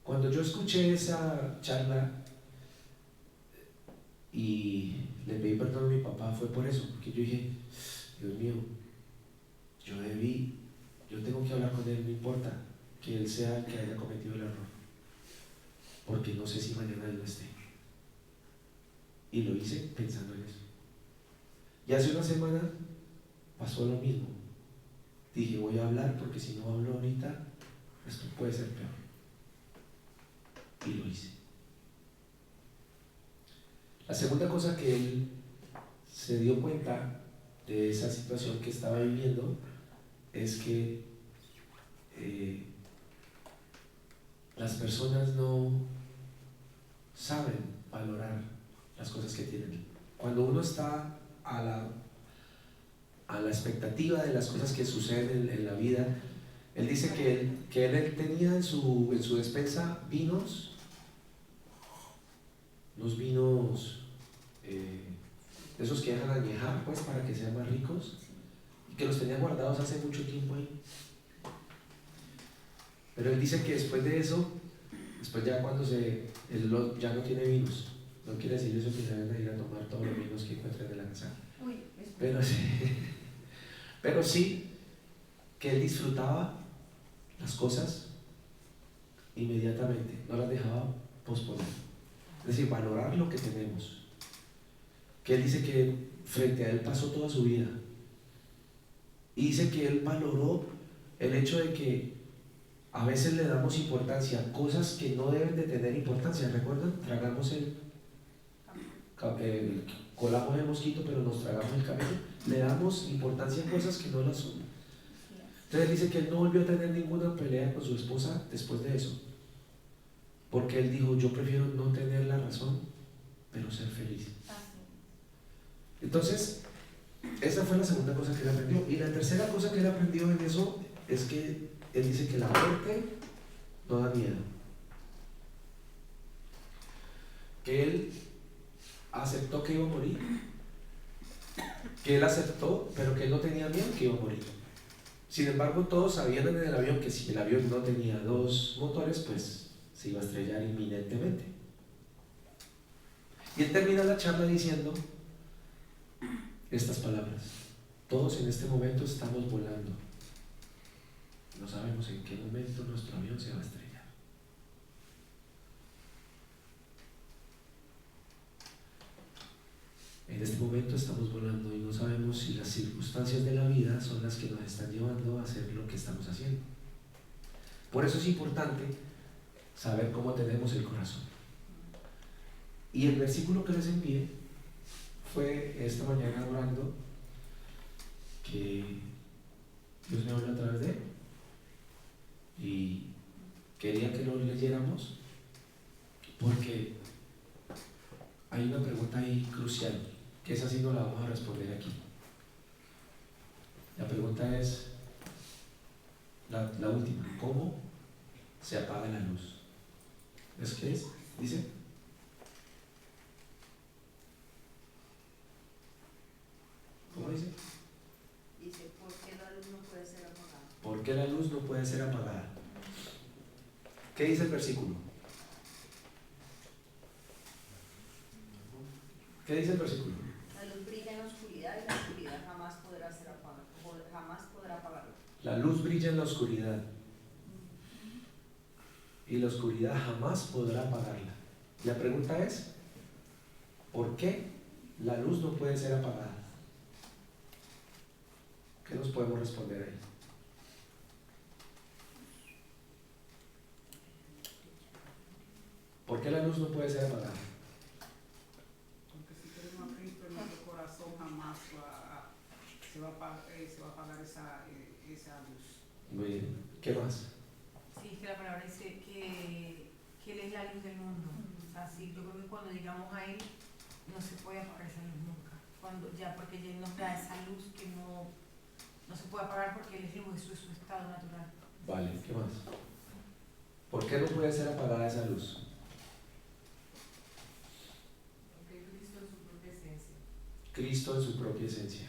Cuando yo escuché esa charla y le pedí perdón a mi papá, fue por eso, porque yo dije: Dios mío, yo tengo que hablar con él, no importa que él sea el que haya cometido el error, porque no sé si mañana él no esté. Y lo hice pensando en eso. Y hace una semana pasó lo mismo. Dije: voy a hablar, porque si no hablo ahorita, esto puede ser peor. Y lo hice. La segunda cosa que él se dio cuenta de esa situación que estaba viviendo es que las personas no saben valorar las cosas que tienen. Cuando uno está a la expectativa de las cosas que suceden en la vida, él dice que él tenía en su despensa vinos, los vinos esos que dejan añejar, pues, para que sean más ricos, y que los tenía guardados hace mucho tiempo ahí. Pero él dice que después de eso, después ya cuando él ya no tiene vinos, no quiere decir eso que se van a ir a tomar todos los vinos que encuentren en la casa, pero sí que él disfrutaba las cosas inmediatamente, no las dejaba posponer. Es decir, valorar lo que tenemos. Que él dice que frente a él pasó toda su vida. Y dice que él valoró el hecho de que a veces le damos importancia a cosas que no deben de tener importancia. ¿Recuerdan? Tragamos colamos el mosquito, pero nos tragamos el cabello. Le damos importancia a cosas que no las son. Entonces dice que él no volvió a tener ninguna pelea con su esposa después de eso, porque él dijo: yo prefiero no tener la razón, pero ser feliz. Entonces, esa fue la segunda cosa que él aprendió. Y la tercera cosa que él aprendió en eso es que él dice que la muerte no da miedo. Que él aceptó que iba a morir. Que él aceptó, pero que él no tenía miedo que iba a morir. Sin embargo, todos sabían en el avión que si el avión no tenía dos motores, pues se iba a estrellar inminentemente. Y él termina la charla diciendo estas palabras: todos en este momento estamos volando. No sabemos en qué momento nuestro avión se va a estrellar. En este momento estamos volando y no sabemos si las circunstancias de la vida son las que nos están llevando a hacer lo que estamos haciendo. Por eso es importante saber cómo tenemos el corazón. Y el versículo que les envié fue esta mañana orando, que Dios me habló a través de él y quería que lo leyéramos porque hay una pregunta ahí crucial, que esa sí no la vamos a responder aquí. La pregunta es la última: ¿cómo se apaga la luz? ¿Es qué es? Dice: ¿cómo dice? Dice: ¿por qué la luz no puede ser apagada? ¿Por qué la luz no puede ser apagada? ¿Qué dice el versículo? ¿Qué dice el versículo? La luz brilla en la oscuridad y la oscuridad jamás podrá ser apagada. La luz brilla en la oscuridad y la oscuridad jamás podrá apagarla. La pregunta es, ¿por qué la luz no puede ser apagada? ¿Qué nos podemos responder ahí? ¿Por qué la luz no puede ser apagada? Porque si tenemos a Cristo en nuestro corazón, jamás se va a apagar esa luz. Muy bien. ¿Qué más? Sí, es que la palabra dice que Él es la luz del mundo. O sea, sí, yo creo que cuando llegamos a Él no se puede apagar esa luz nunca. Porque Él nos da esa luz que no se puede apagar porque Él es luz, eso es su estado natural. Vale, ¿qué más? ¿Por qué no puede ser apagada esa luz? Porque Cristo en su propia esencia. Cristo en su propia esencia.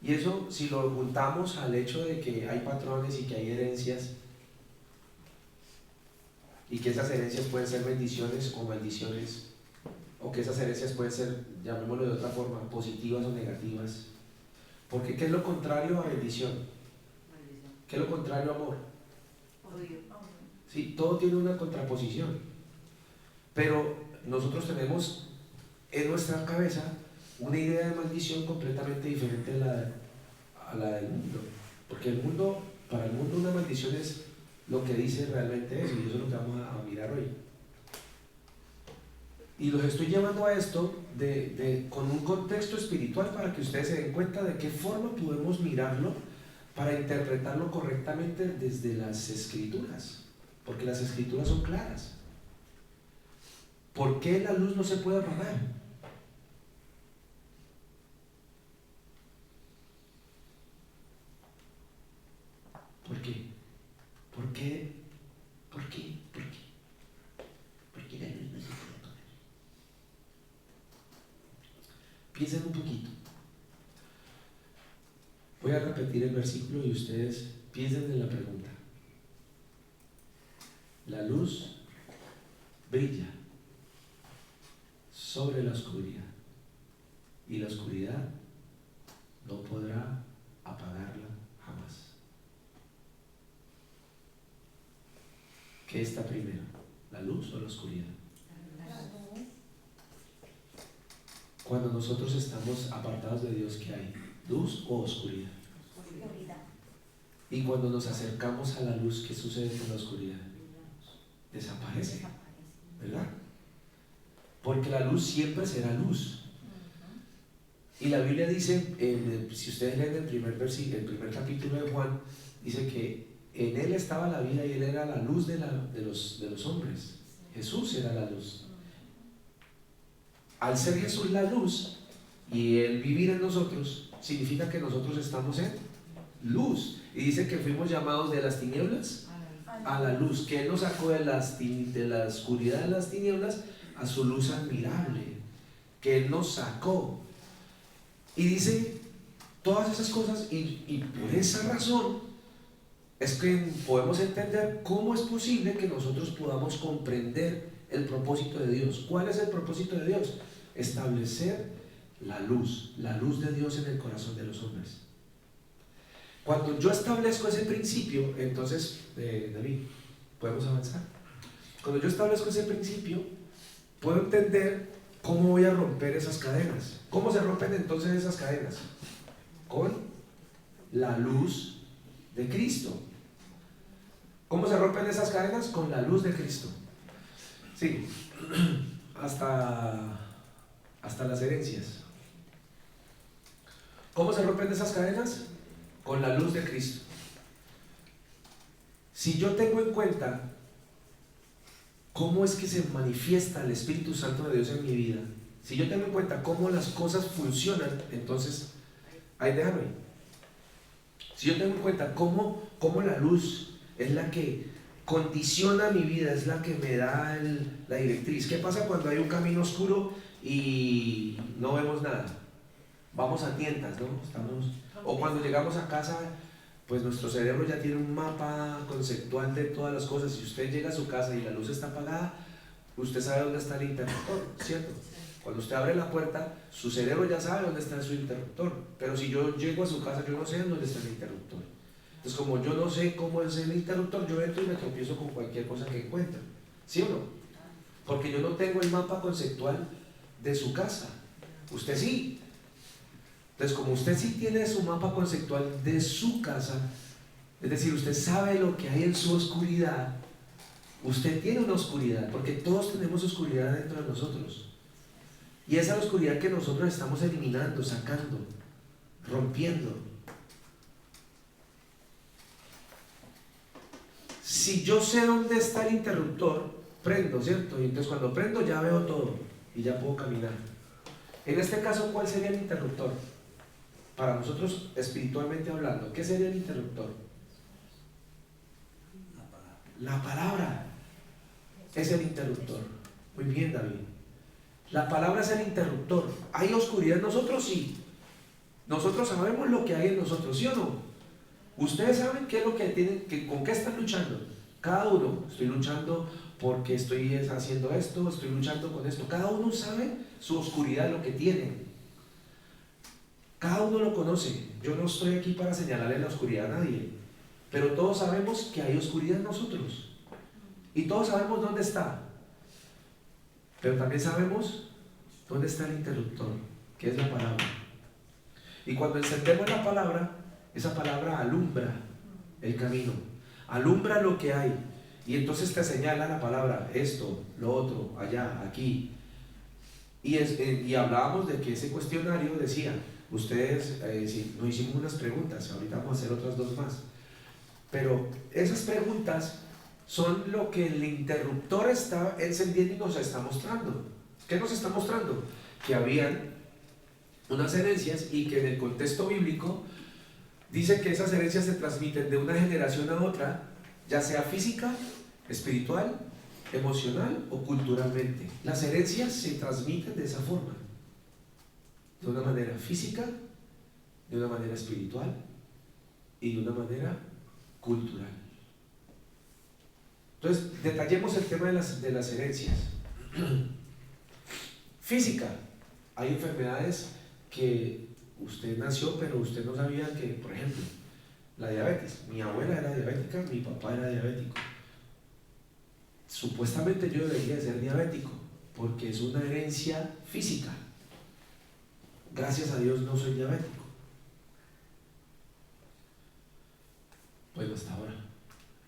Y eso, si lo juntamos al hecho de que hay patrones y que hay herencias, y que esas herencias pueden ser bendiciones o maldiciones, o que esas herencias pueden ser, llamémoslo de otra forma, positivas o negativas. Porque ¿qué es lo contrario a bendición? ¿Qué es lo contrario a amor? Odio. Sí, todo tiene una contraposición. Pero nosotros tenemos en nuestra cabeza una idea de maldición completamente diferente a la del mundo. Porque para el mundo una maldición es lo que dice realmente eso, y eso es lo que vamos a mirar hoy. Y los estoy llevando a esto con un contexto espiritual para que ustedes se den cuenta de qué forma podemos mirarlo para interpretarlo correctamente desde las Escrituras, porque las Escrituras son claras. ¿Por qué la luz no se puede apagar? ¿Por qué? ¿Por qué? ¿Por qué? ¿Por qué? ¿Por qué la luz no se puede apagar? Piensen un poquito. Voy a repetir el versículo y ustedes piensen en la pregunta. La luz brilla sobre la oscuridad y la oscuridad no podrá apagarla jamás. ¿Qué está primero? ¿La luz o la oscuridad? Cuando nosotros estamos apartados de Dios, ¿qué hay? ¿Luz o oscuridad? Oscuridad. Y cuando nos acercamos a la luz, ¿qué sucede con la oscuridad? Desaparece, ¿verdad? Porque la luz siempre será luz. Y la Biblia dice, si ustedes leen el primer capítulo de Juan, dice que en Él estaba la vida y Él era la luz de los hombres. Jesús era la luz. Al ser Jesús la luz y Él vivir en nosotros, significa que nosotros estamos en luz. Y dice que fuimos llamados de las tinieblas a la luz, que Él nos sacó de la oscuridad de las tinieblas a su luz admirable, que Él nos sacó. Y dice todas esas cosas, y por esa razón es que podemos entender cómo es posible que nosotros podamos comprender el propósito de Dios. ¿Cuál es el propósito de Dios? Establecer la luz de Dios en el corazón de los hombres. Cuando yo establezco ese principio, entonces, David, ¿podemos avanzar? Cuando yo establezco ese principio, puedo entender cómo voy a romper esas cadenas. ¿Cómo se rompen entonces esas cadenas? Con la luz de Cristo. ¿Cómo se rompen esas cadenas? Con la luz de Cristo. Sí, hasta las herencias. ¿Cómo se rompen esas cadenas? Con la luz de Cristo. Si yo tengo en cuenta cómo es que se manifiesta el Espíritu Santo de Dios en mi vida, si yo tengo en cuenta cómo las cosas funcionan, entonces, ahí déjame. Si yo tengo en cuenta cómo la luz es la que condiciona mi vida, es la que me da la directriz. ¿Qué pasa cuando hay un camino oscuro y no vemos nada? Vamos a tientas, ¿no? O cuando llegamos a casa, pues nuestro cerebro ya tiene un mapa conceptual de todas las cosas. Si usted llega a su casa y la luz está apagada, usted sabe dónde está el interruptor, ¿cierto? Cuando usted abre la puerta, su cerebro ya sabe dónde está su interruptor. Pero si yo llego a su casa, yo no sé dónde está el interruptor. Entonces, como yo no sé cómo es el interruptor, yo entro y me tropiezo con cualquier cosa que encuentro. ¿Sí o no? Porque yo no tengo el mapa conceptual de su casa. Usted sí. Entonces, como usted sí tiene su mapa conceptual de su casa, es decir, usted sabe lo que hay en su oscuridad, usted tiene una oscuridad, porque todos tenemos oscuridad dentro de nosotros. Y esa oscuridad que nosotros estamos eliminando, sacando, rompiendo. Si yo sé dónde está el interruptor, prendo, ¿cierto? Y entonces cuando prendo ya veo todo y ya puedo caminar. En este caso, ¿cuál sería el interruptor? Para nosotros, espiritualmente hablando, ¿qué sería el interruptor? La palabra es el interruptor. Muy bien, David. La palabra es el interruptor. ¿Hay oscuridad en nosotros? Sí. Nosotros sabemos lo que hay en nosotros, ¿sí o no? Ustedes saben qué es lo que tienen, con qué están luchando. Cada uno, estoy luchando porque estoy haciendo esto, estoy luchando con esto. Cada uno sabe su oscuridad, lo que tiene. Cada uno lo conoce. Yo no estoy aquí para señalarle la oscuridad a nadie, pero todos sabemos que hay oscuridad en nosotros. Y todos sabemos dónde está. Pero también sabemos dónde está el interruptor, que es la palabra. Y cuando encendemos la palabra, esa palabra alumbra el camino, alumbra lo que hay. Y entonces te señala la palabra, esto, lo otro, allá, aquí. Y hablábamos de que ese cuestionario decía, ustedes, nos hicimos unas preguntas, ahorita vamos a hacer otras dos más. Pero esas preguntas son lo que el interruptor está encendiendo y nos está mostrando. ¿Qué nos está mostrando? Que habían unas herencias y que en el contexto bíblico dice que esas herencias se transmiten de una generación a otra, ya sea física, espiritual, emocional o culturalmente. Las herencias se transmiten de esa forma, de una manera física, de una manera espiritual y de una manera cultural. Entonces, detallemos el tema de las herencias. Física. Hay enfermedades que usted nació, pero usted no sabía que, por ejemplo, la diabetes. Mi abuela era diabética, mi papá era diabético. Supuestamente yo debería ser diabético, porque es una herencia física. Gracias a Dios no soy diabético. Bueno, hasta ahora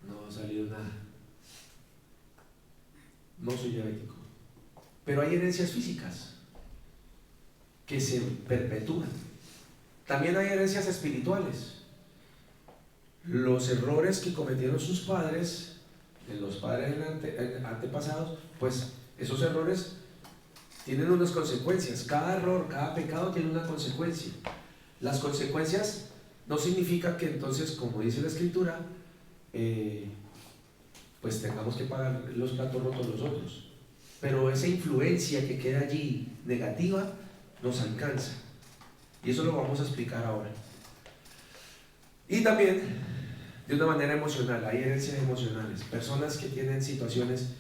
no ha salido nada. No soy diabético. Pero hay herencias físicas que se perpetúan. También hay herencias espirituales. Los errores que cometieron sus padres, los padres antepasados, pues esos errores tienen unas consecuencias. Cada error, cada pecado tiene una consecuencia. Las consecuencias no significa que entonces, como dice la Escritura, pues tengamos que pagar los platos rotos los otros. Pero esa influencia que queda allí negativa nos alcanza. Y eso lo vamos a explicar ahora. Y también de una manera emocional, hay herencias emocionales. Personas que tienen situaciones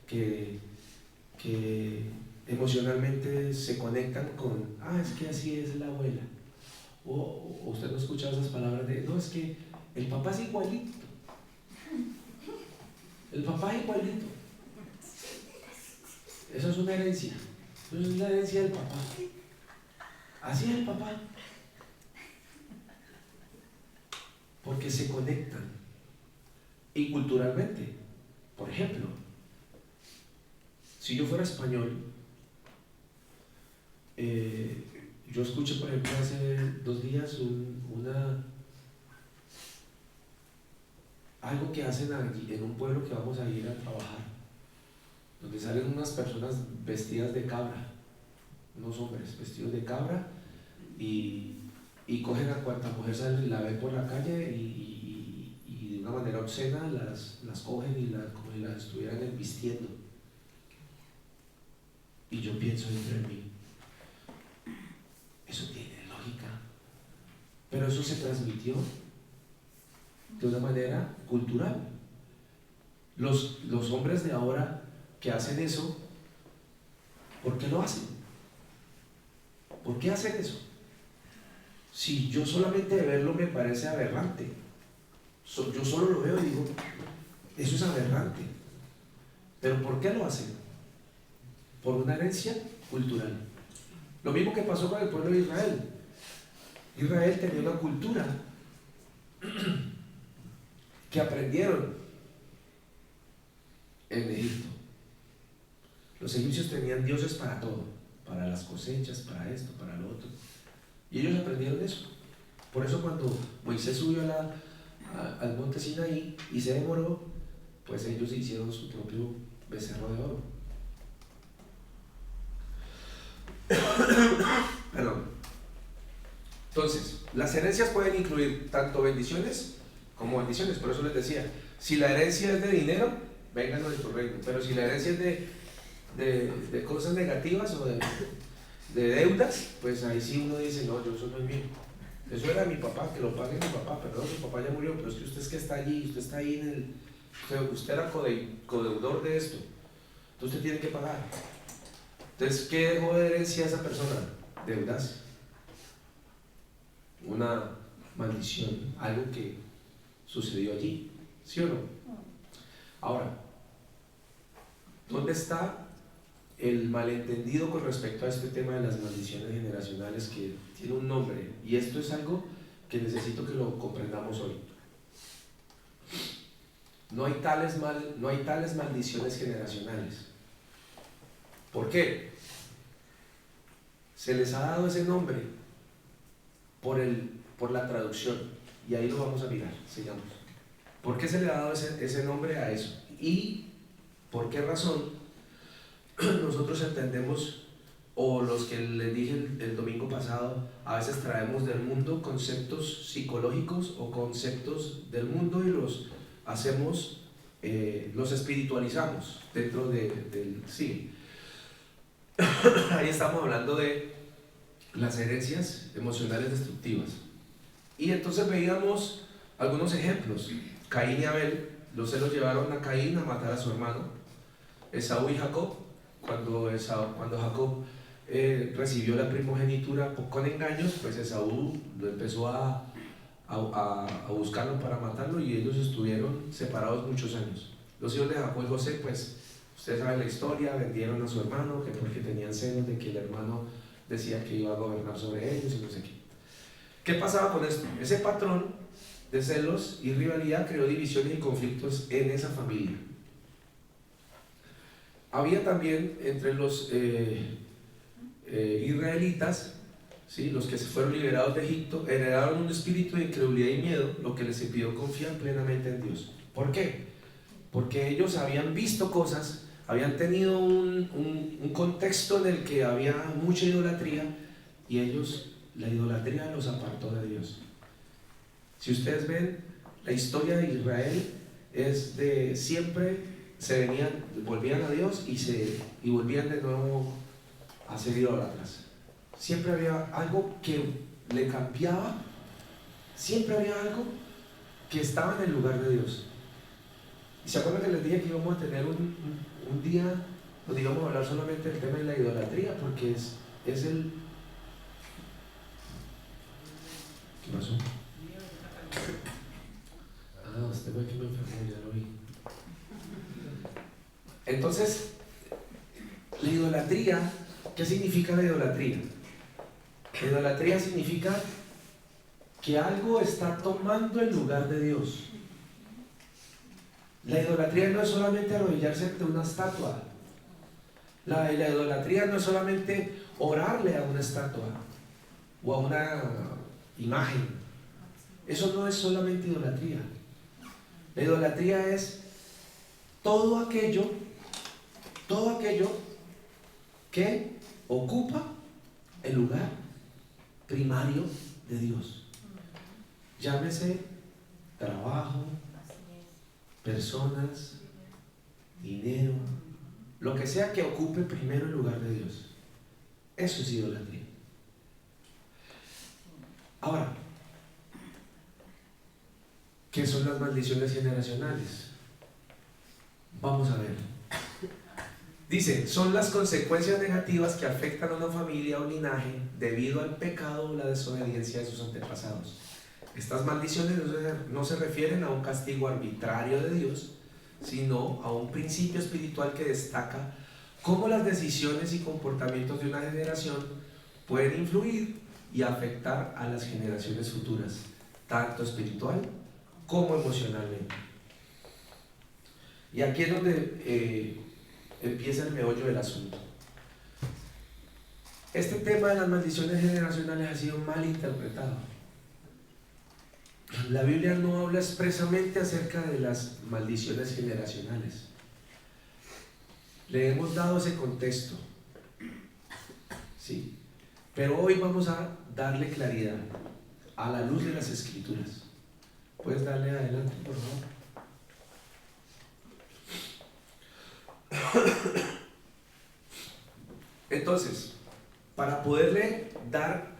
que emocionalmente se conectan con, es que así es la abuela. O usted no ha escuchado esas palabras de, no, es que el papá es igualito. El papá es igualito. Eso es una herencia. Eso es la herencia del papá. Así es el papá. Porque se conectan. Y culturalmente, por ejemplo, si yo fuera español, yo escuché, por ejemplo, hace 2 días algo que hacen allí en un pueblo que vamos a ir a trabajar, donde salen unas personas vestidas de cabra, unos hombres vestidos de cabra, y cogen a cuanta mujer sale, la ven por la calle y de una manera obscena las cogen como si las estuvieran vistiendo. Y yo pienso dentro de mí, eso tiene lógica, pero eso se transmitió de una manera cultural. Los hombres de ahora que hacen eso, ¿por qué lo hacen? ¿Por qué hacen eso? Si yo solamente de verlo me parece aberrante. Yo solo lo veo y digo, eso es aberrante. ¿Pero por qué lo hacen? Por una herencia cultural. Lo mismo que pasó con el pueblo de Israel. Israel tenía una cultura que aprendieron en Egipto. Los egipcios tenían dioses para todo, para las cosechas, para esto, para lo otro. Y ellos aprendieron eso. Por eso cuando Moisés subió al monte Sinaí y se demoró, pues ellos hicieron su propio becerro de oro. Perdón. Entonces, las herencias pueden incluir tanto bendiciones como maldiciones. Por eso les decía, si la herencia es de dinero, vénganos de tu reino. Pero si la herencia es de cosas negativas o de deudas, pues ahí sí uno dice, no, yo eso no es mío. Eso era mi papá, que lo pague mi papá, perdón, su papá ya murió, pero es que usted es que está allí, usted está ahí usted era codeudor de esto, entonces usted tiene que pagar. Entonces, ¿qué dejó de herencia a esa persona? Deudas, una maldición, algo que sucedió allí, ¿sí o no? Ahora, ¿dónde está el malentendido con respecto a este tema de las maldiciones generacionales, que tiene un nombre? Y esto es algo que necesito que lo comprendamos hoy. No hay tales maldiciones generacionales. ¿Por qué? Se les ha dado ese nombre por la traducción, y ahí lo vamos a mirar, sigamos. ¿Por qué se le ha dado ese nombre a eso? ¿Y por qué razón nosotros entendemos, o los que les dije el domingo pasado, a veces traemos del mundo conceptos psicológicos o conceptos del mundo y los hacemos, los espiritualizamos dentro del sí? Ahí estamos hablando de las herencias emocionales destructivas. Y entonces veíamos algunos ejemplos. Caín y Abel, los celos llevaron a Caín a matar a su hermano. Esaú y Jacob, cuando Jacob recibió la primogenitura con engaños, pues Esaú lo empezó a buscarlo para matarlo, y ellos estuvieron separados muchos años. Los hijos de Jacob y José, pues ustedes saben la historia, vendieron a su hermano, que porque tenían celos de que el hermano decía que iba a gobernar sobre ellos y no sé qué. ¿Qué pasaba con esto? Ese patrón de celos y rivalidad creó divisiones y conflictos en esa familia. Había también entre los israelitas, ¿sí?, los que se fueron liberados de Egipto, heredaron un espíritu de incredulidad y miedo, lo que les impidió confiar plenamente en Dios. ¿Por qué? Porque ellos habían visto cosas, habían tenido un contexto en el que había mucha idolatría, y la idolatría los apartó de Dios. Si ustedes ven, la historia de Israel es de siempre volvían a Dios y volvían de nuevo a ser idólatras. Siempre había algo que le cambiaba, siempre había algo que estaba en el lugar de Dios. ¿Y se acuerdan que les dije que íbamos a tener un día donde íbamos a hablar solamente del tema de la idolatría? Porque es el... ¿Qué pasó? Usted ve que me enfermó, ya lo vi. Entonces, la idolatría, ¿qué significa la idolatría? La idolatría significa que algo está tomando el lugar de Dios. La idolatría no es solamente arrodillarse ante una estatua. La idolatría no es solamente orarle a una estatua o a una imagen. Eso no es solamente idolatría. La idolatría es todo aquello que ocupa el lugar primario de Dios. Llámese trabajo, personas, dinero, lo que sea que ocupe primero el lugar de Dios. Eso es idolatría. Ahora, ¿qué son las maldiciones generacionales? Vamos a ver. Dice, son las consecuencias negativas que afectan a una familia o linaje debido al pecado o la desobediencia de sus antepasados. Estas maldiciones no se refieren a un castigo arbitrario de Dios, sino a un principio espiritual que destaca cómo las decisiones y comportamientos de una generación pueden influir y afectar a las generaciones futuras, tanto espiritual como emocionalmente. Y aquí es donde empieza el meollo del asunto. Este tema de las maldiciones generacionales ha sido mal interpretado. La Biblia no habla expresamente acerca de las maldiciones generacionales. Le hemos dado ese contexto, ¿sí? Pero hoy vamos a darle claridad a la luz de las Escrituras. ¿Puedes darle adelante, por favor? Entonces, para poderle dar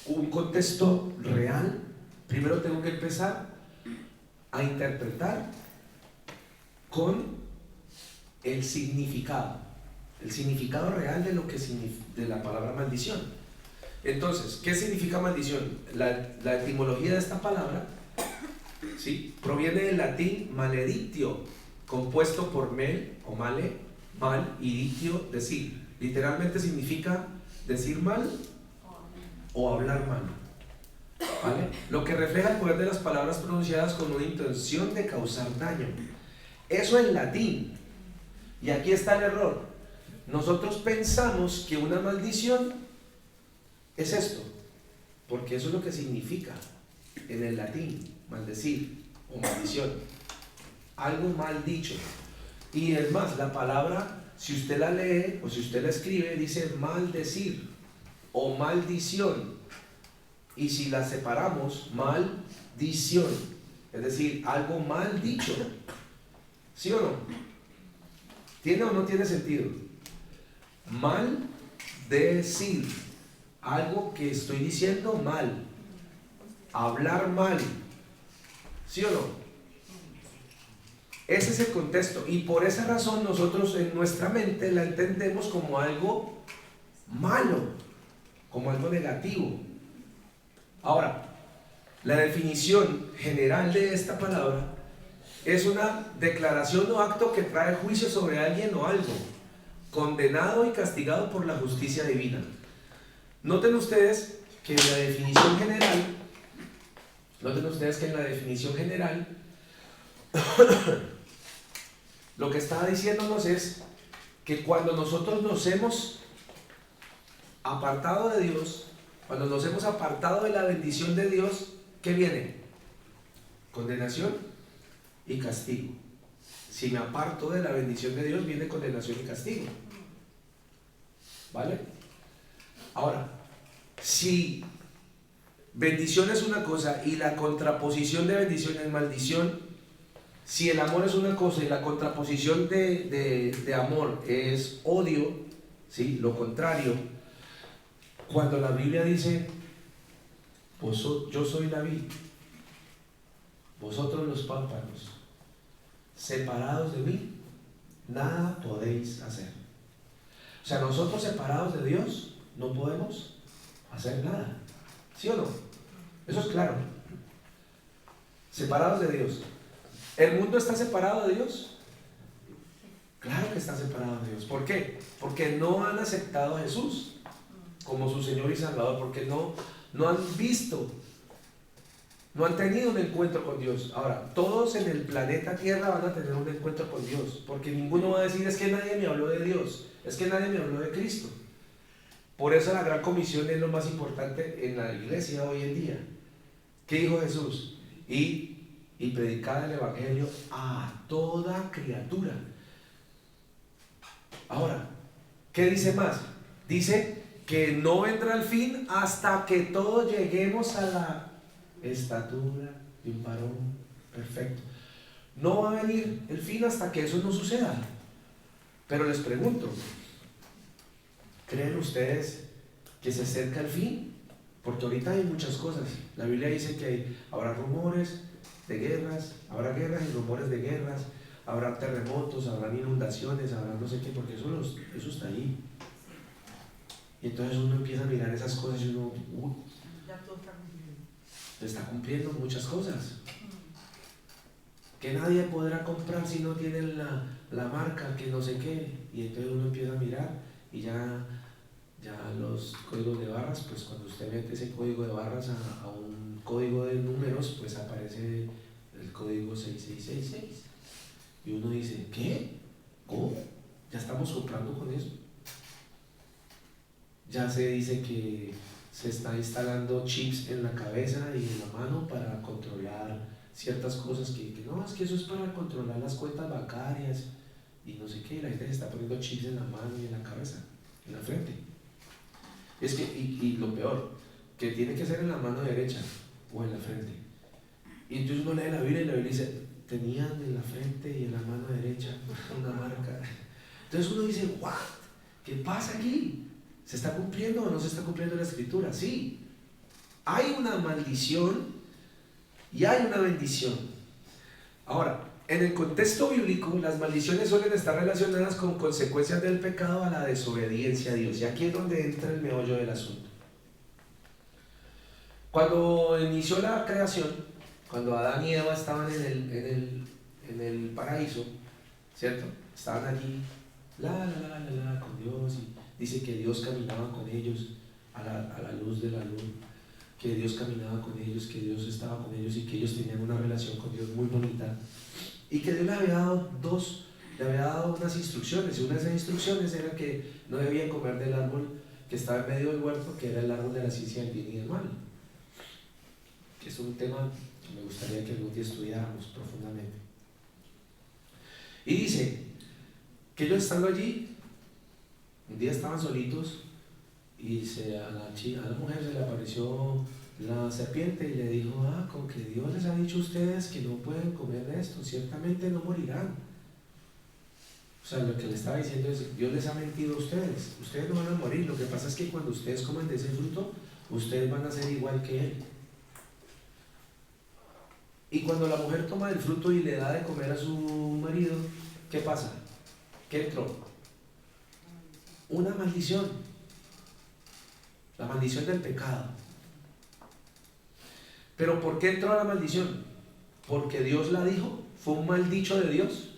un contexto real, primero tengo que empezar a interpretar con el significado real de lo que de la palabra maldición. Entonces, ¿qué significa maldición? La etimología de esta palabra, ¿sí?, proviene del latín maledictio, compuesto por mel o male, mal, y dictio, decir. Literalmente significa decir mal o hablar mal, ¿vale? Lo que refleja el poder de las palabras pronunciadas con una intención de causar daño. Eso en latín. Y aquí está el error. Nosotros pensamos que una maldición es esto, porque eso es lo que significa en el latín, maldecir o maldición, algo mal dicho. Y es más, la palabra, si usted la lee o si usted la escribe, dice maldecir o maldición. Y si la separamos, maldición, es decir, algo mal dicho. ¿Sí o no? ¿Tiene o no tiene sentido? Maldecir, algo que estoy diciendo mal, hablar mal. ¿Sí o no? Ese es el contexto, y por esa razón nosotros en nuestra mente la entendemos como algo malo, como algo negativo. Ahora, la definición general de esta palabra es una declaración o acto que trae juicio sobre alguien o algo, condenado y castigado por la justicia divina. Noten ustedes que en la definición general, lo que está diciéndonos es que cuando nosotros nos hemos apartado de Dios, cuando nos hemos apartado de la bendición de Dios, ¿qué viene? Condenación y castigo. Si me aparto de la bendición de Dios, viene condenación y castigo. ¿Vale? Ahora, si bendición es una cosa y la contraposición de bendición es maldición, si el amor es una cosa y la contraposición de amor es odio, ¿sí?, lo contrario, cuando la Biblia dice, yo soy la vid, vosotros los pámpanos, separados de mí, nada podéis hacer. O sea, nosotros separados de Dios no podemos hacer nada. ¿Sí o no? Eso es claro. Separados de Dios. ¿El mundo está separado de Dios? Claro que está separado de Dios. ¿Por qué? Porque no han aceptado a Jesús como su Señor y Salvador, porque no han visto, no han tenido un encuentro con Dios. Ahora, todos en el planeta Tierra van a tener un encuentro con Dios, porque ninguno va a decir, es que nadie me habló de Dios, es que nadie me habló de Cristo. Por eso la gran comisión es lo más importante en la iglesia hoy en día. ¿Qué dijo Jesús? Y predicad el evangelio a toda criatura. Ahora, ¿qué dice más? Dice que no vendrá el fin hasta que todos lleguemos a la estatura de un varón perfecto. No va a venir el fin hasta que eso no suceda. Pero les pregunto, ¿creen ustedes que se acerca el fin? Porque ahorita hay muchas cosas. La Biblia dice que habrá rumores de guerras, habrá guerras y rumores de guerras, habrá terremotos, habrá inundaciones, habrá no sé qué, porque eso está ahí. Y entonces uno empieza a mirar esas cosas y uno, se está cumpliendo muchas cosas. Que nadie podrá comprar si no tienen la marca, que no sé qué. Y entonces uno empieza a mirar y ya los códigos de barras, pues cuando usted mete ese código de barras a un código de números, pues aparece el código 6666. Y uno dice, ¿qué? ¿Cómo? ¿Ya estamos comprando con eso? Ya se dice que se está instalando chips en la cabeza y en la mano para controlar ciertas cosas que no, es que eso es para controlar las cuentas bancarias y no sé qué, y la gente se está poniendo chips en la mano y en la cabeza, en la frente. Es que, y lo peor, que tiene que ser en la mano derecha o en la frente. Y entonces uno lee la Biblia y la Biblia dice, tenían en la frente y en la mano derecha una marca. Entonces uno dice, ¿what? ¿Qué pasa aquí? ¿Se está cumpliendo o no se está cumpliendo la escritura? Sí, hay una maldición y hay una bendición. Ahora, en el contexto bíblico, las maldiciones suelen estar relacionadas con consecuencias del pecado a la desobediencia a Dios. Y aquí es donde entra el meollo del asunto. Cuando inició la creación, cuando Adán y Eva estaban en el paraíso, ¿cierto? Estaban allí, con Dios, y dice que Dios caminaba con ellos a la luz de la luz, que Dios caminaba con ellos, que Dios estaba con ellos y que ellos tenían una relación con Dios muy bonita. Y que Dios le había dado unas instrucciones, y una de esas instrucciones era que no debían comer del árbol que estaba en medio del huerto, que era el árbol de la ciencia del bien y del mal. Que es un tema que me gustaría que algún día estudiáramos profundamente. Y dice que ellos estando allí, un día estaban solitos y a la mujer se le apareció la serpiente y le dijo, con que Dios les ha dicho a ustedes que no pueden comer de esto, ciertamente no morirán. O sea, lo que le estaba diciendo es, Dios les ha mentido a ustedes, ustedes no van a morir, lo que pasa es que cuando ustedes coman de ese fruto, ustedes van a ser igual que Él. Y cuando la mujer toma del fruto y le da de comer a su marido, ¿qué pasa? ¿Qué entró? Una maldición. La maldición del pecado. ¿Pero por qué entró la maldición? ¿Porque Dios la dijo? ¿Fue un mal dicho de Dios?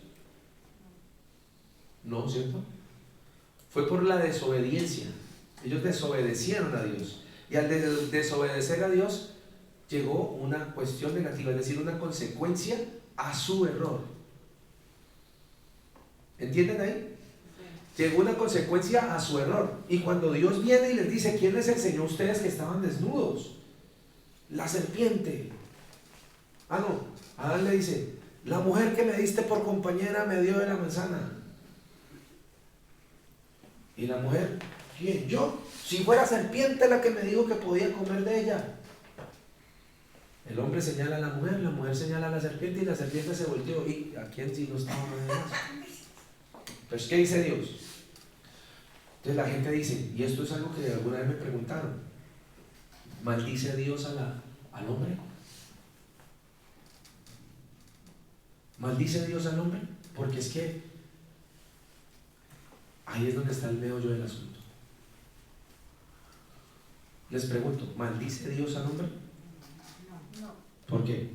No, ¿cierto? Fue por la desobediencia. Ellos desobedecieron a Dios. Y al desobedecer a Dios, llegó una cuestión negativa, es decir, una consecuencia a su error. ¿Entienden ahí? Llegó una consecuencia a su error. Y cuando Dios viene y les dice, ¿quién les enseñó a ustedes que estaban desnudos? La serpiente. No, Adán le dice, la mujer que me diste por compañera me dio de la manzana. Y la mujer, ¿quién? ¿Yo? Si fuera serpiente la que me dijo que podía comer de ella. El hombre señala a la mujer señala a la serpiente y la serpiente se volteó. ¿Y a quién sí no estaba hablando de eso? Entonces, ¿qué dice Dios? Entonces la gente dice, y esto es algo que alguna vez me preguntaron, ¿maldice Dios al hombre? ¿Maldice Dios al hombre? Porque es que ahí es donde está el meollo del asunto. Les pregunto, ¿maldice Dios al hombre? No. ¿Por qué?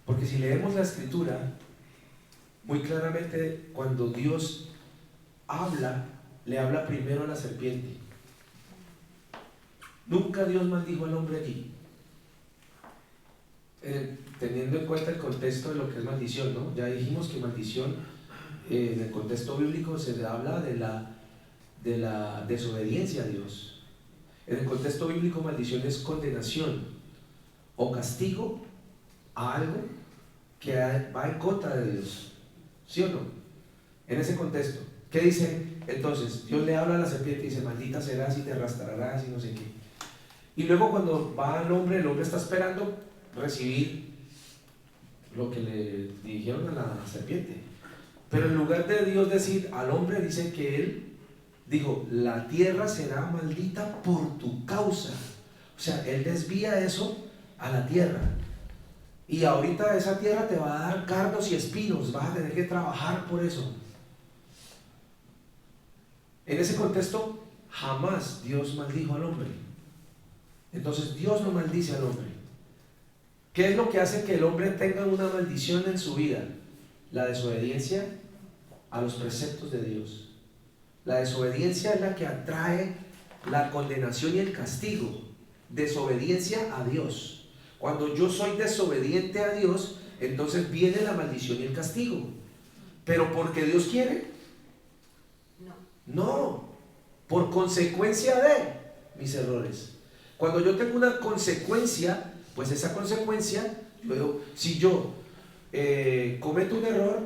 Porque si leemos la escritura, muy claramente cuando Dios habla, le habla primero a la serpiente. Nunca Dios maldijo al hombre allí. Teniendo en cuenta el contexto de lo que es maldición, ¿no? Ya dijimos que maldición, en el contexto bíblico se habla de la desobediencia a Dios. En el contexto bíblico, maldición es condenación o castigo a algo que va en contra de Dios. ¿Sí o no? En ese contexto, ¿qué dice? Entonces, Dios le habla a la serpiente y dice, maldita serás y te arrastrarás y no sé qué. Y luego cuando va el hombre está esperando recibir lo que le dijeron a la serpiente. Pero en lugar de Dios decir al hombre, dice que él dijo, la tierra será maldita por tu causa. O sea, él desvía eso a la tierra. Y ahorita esa tierra te va a dar cardos y espinos, vas a tener que trabajar por eso. En ese contexto, jamás Dios maldijo al hombre. Entonces Dios no maldice al hombre. ¿Qué es lo que hace que el hombre tenga una maldición en su vida? La desobediencia a los preceptos de Dios. La desobediencia es la que atrae la condenación y el castigo. Desobediencia a Dios. Cuando yo soy desobediente a Dios, entonces viene la maldición y el castigo. ¿Pero porque Dios quiere? No, por consecuencia de mis errores. Cuando yo tengo una consecuencia, pues esa consecuencia, si yo cometo un error,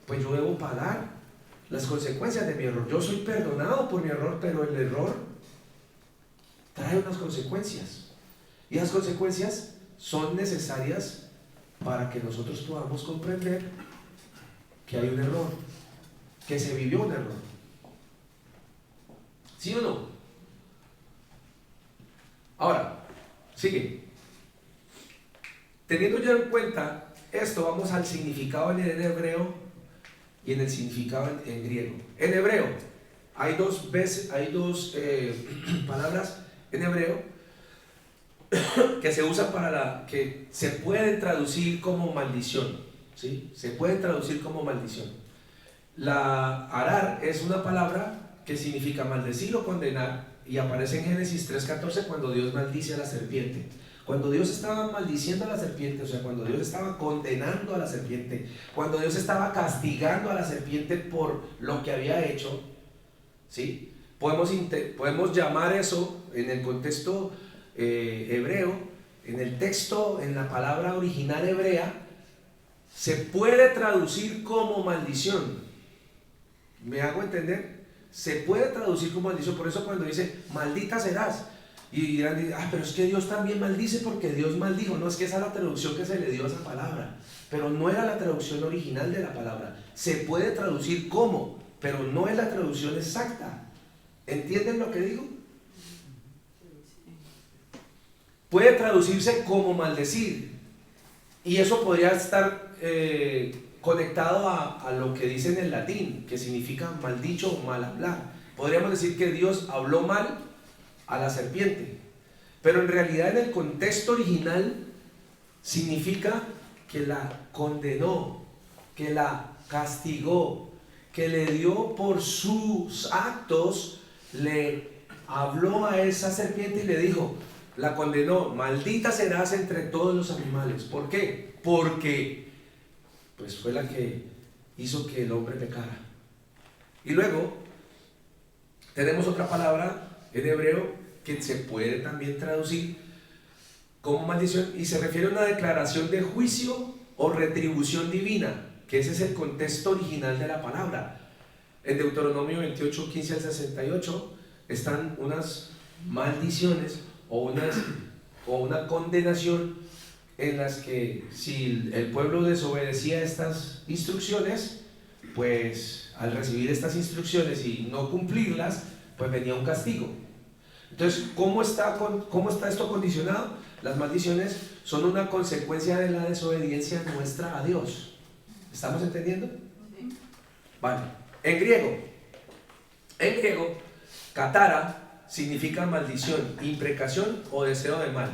pues yo debo pagar las consecuencias de mi error. Yo soy perdonado por mi error, pero el error trae unas consecuencias. Y esas consecuencias son necesarias para que nosotros podamos comprender que hay un error, que se vivió un error. ¿Sí o no? Ahora, sigue. Teniendo ya en cuenta esto, vamos al significado en hebreo y en el significado en griego. En hebreo hay dos palabras en hebreo que se usan que se pueden traducir como maldición, ¿sí? Se pueden traducir como maldición. La arar es una palabra que significa maldecir o condenar, y aparece en Génesis 3:14 cuando Dios maldice a la serpiente. Cuando Dios estaba maldiciendo a la serpiente, o sea, cuando Dios estaba condenando a la serpiente, cuando Dios estaba castigando a la serpiente por lo que había hecho, ¿sí? Podemos llamar eso en el contexto hebreo, en el texto, en la palabra original hebrea, se puede traducir como maldición. ¿Me hago entender? Se puede traducir como maldición. Por eso cuando dice maldita serás, y dirán, pero es que Dios también maldice porque Dios maldijo. No, es que esa es la traducción que se le dio a esa palabra, pero no era la traducción original de la palabra. Se puede traducir como, pero no es la traducción exacta. ¿Entienden lo que digo? Puede traducirse como maldecir, y eso podría estar conectado a lo que dice en el latín, que significa mal dicho o mal hablar. Podríamos decir que Dios habló mal a la serpiente, pero en realidad en el contexto original significa que la condenó, que la castigó, que le dio por sus actos, le habló a esa serpiente y le dijo, la condenó, maldita serás entre todos los animales. ¿Por qué? Porque pues fue la que hizo que el hombre pecara. Y luego tenemos otra palabra en hebreo que se puede también traducir como maldición, y se refiere a una declaración de juicio o retribución divina, que ese es el contexto original de la palabra. En Deuteronomio 28, 15 al 68 están unas maldiciones o una condenación en las que si el pueblo desobedecía estas instrucciones, pues al recibir estas instrucciones y no cumplirlas, pues venía un castigo. Entonces, ¿cómo está esto condicionado? Las maldiciones son una consecuencia de la desobediencia nuestra a Dios. ¿Estamos entendiendo? Sí. Vale. En griego, katara significa maldición, imprecación o deseo de mal.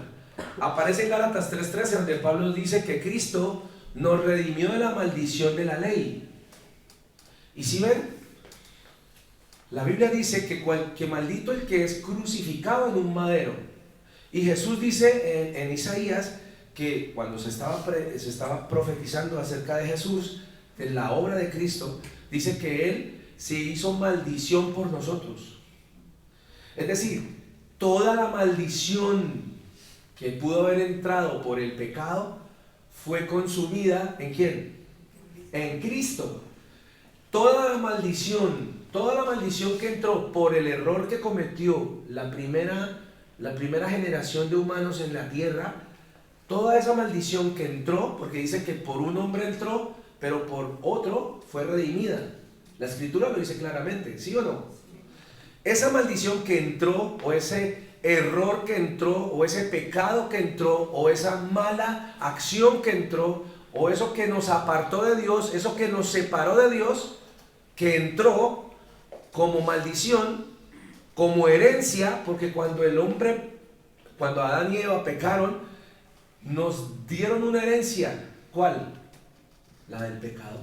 Aparece en Gálatas 3:13, donde Pablo dice que Cristo nos redimió de la maldición de la ley. Y si ven, la Biblia dice que maldito el que es crucificado en un madero. Y Jesús dice en Isaías que cuando se estaba profetizando acerca de Jesús, de la obra de Cristo, dice que Él se hizo maldición por nosotros. Es decir, toda la maldición que pudo haber entrado por el pecado fue consumida ¿en quién? En Cristo. Toda la maldición que entró por el error que cometió la primera generación de humanos en la tierra, toda esa maldición que entró, porque dice que por un hombre entró, pero por otro fue redimida. La Escritura lo dice claramente, ¿sí o no? Esa maldición que entró, o ese error que entró, o ese pecado que entró, o esa mala acción que entró, o eso que nos apartó de Dios, eso que nos separó de Dios, que entró como maldición, como herencia, porque cuando Adán y Eva pecaron, nos dieron una herencia. ¿Cuál? La del pecado.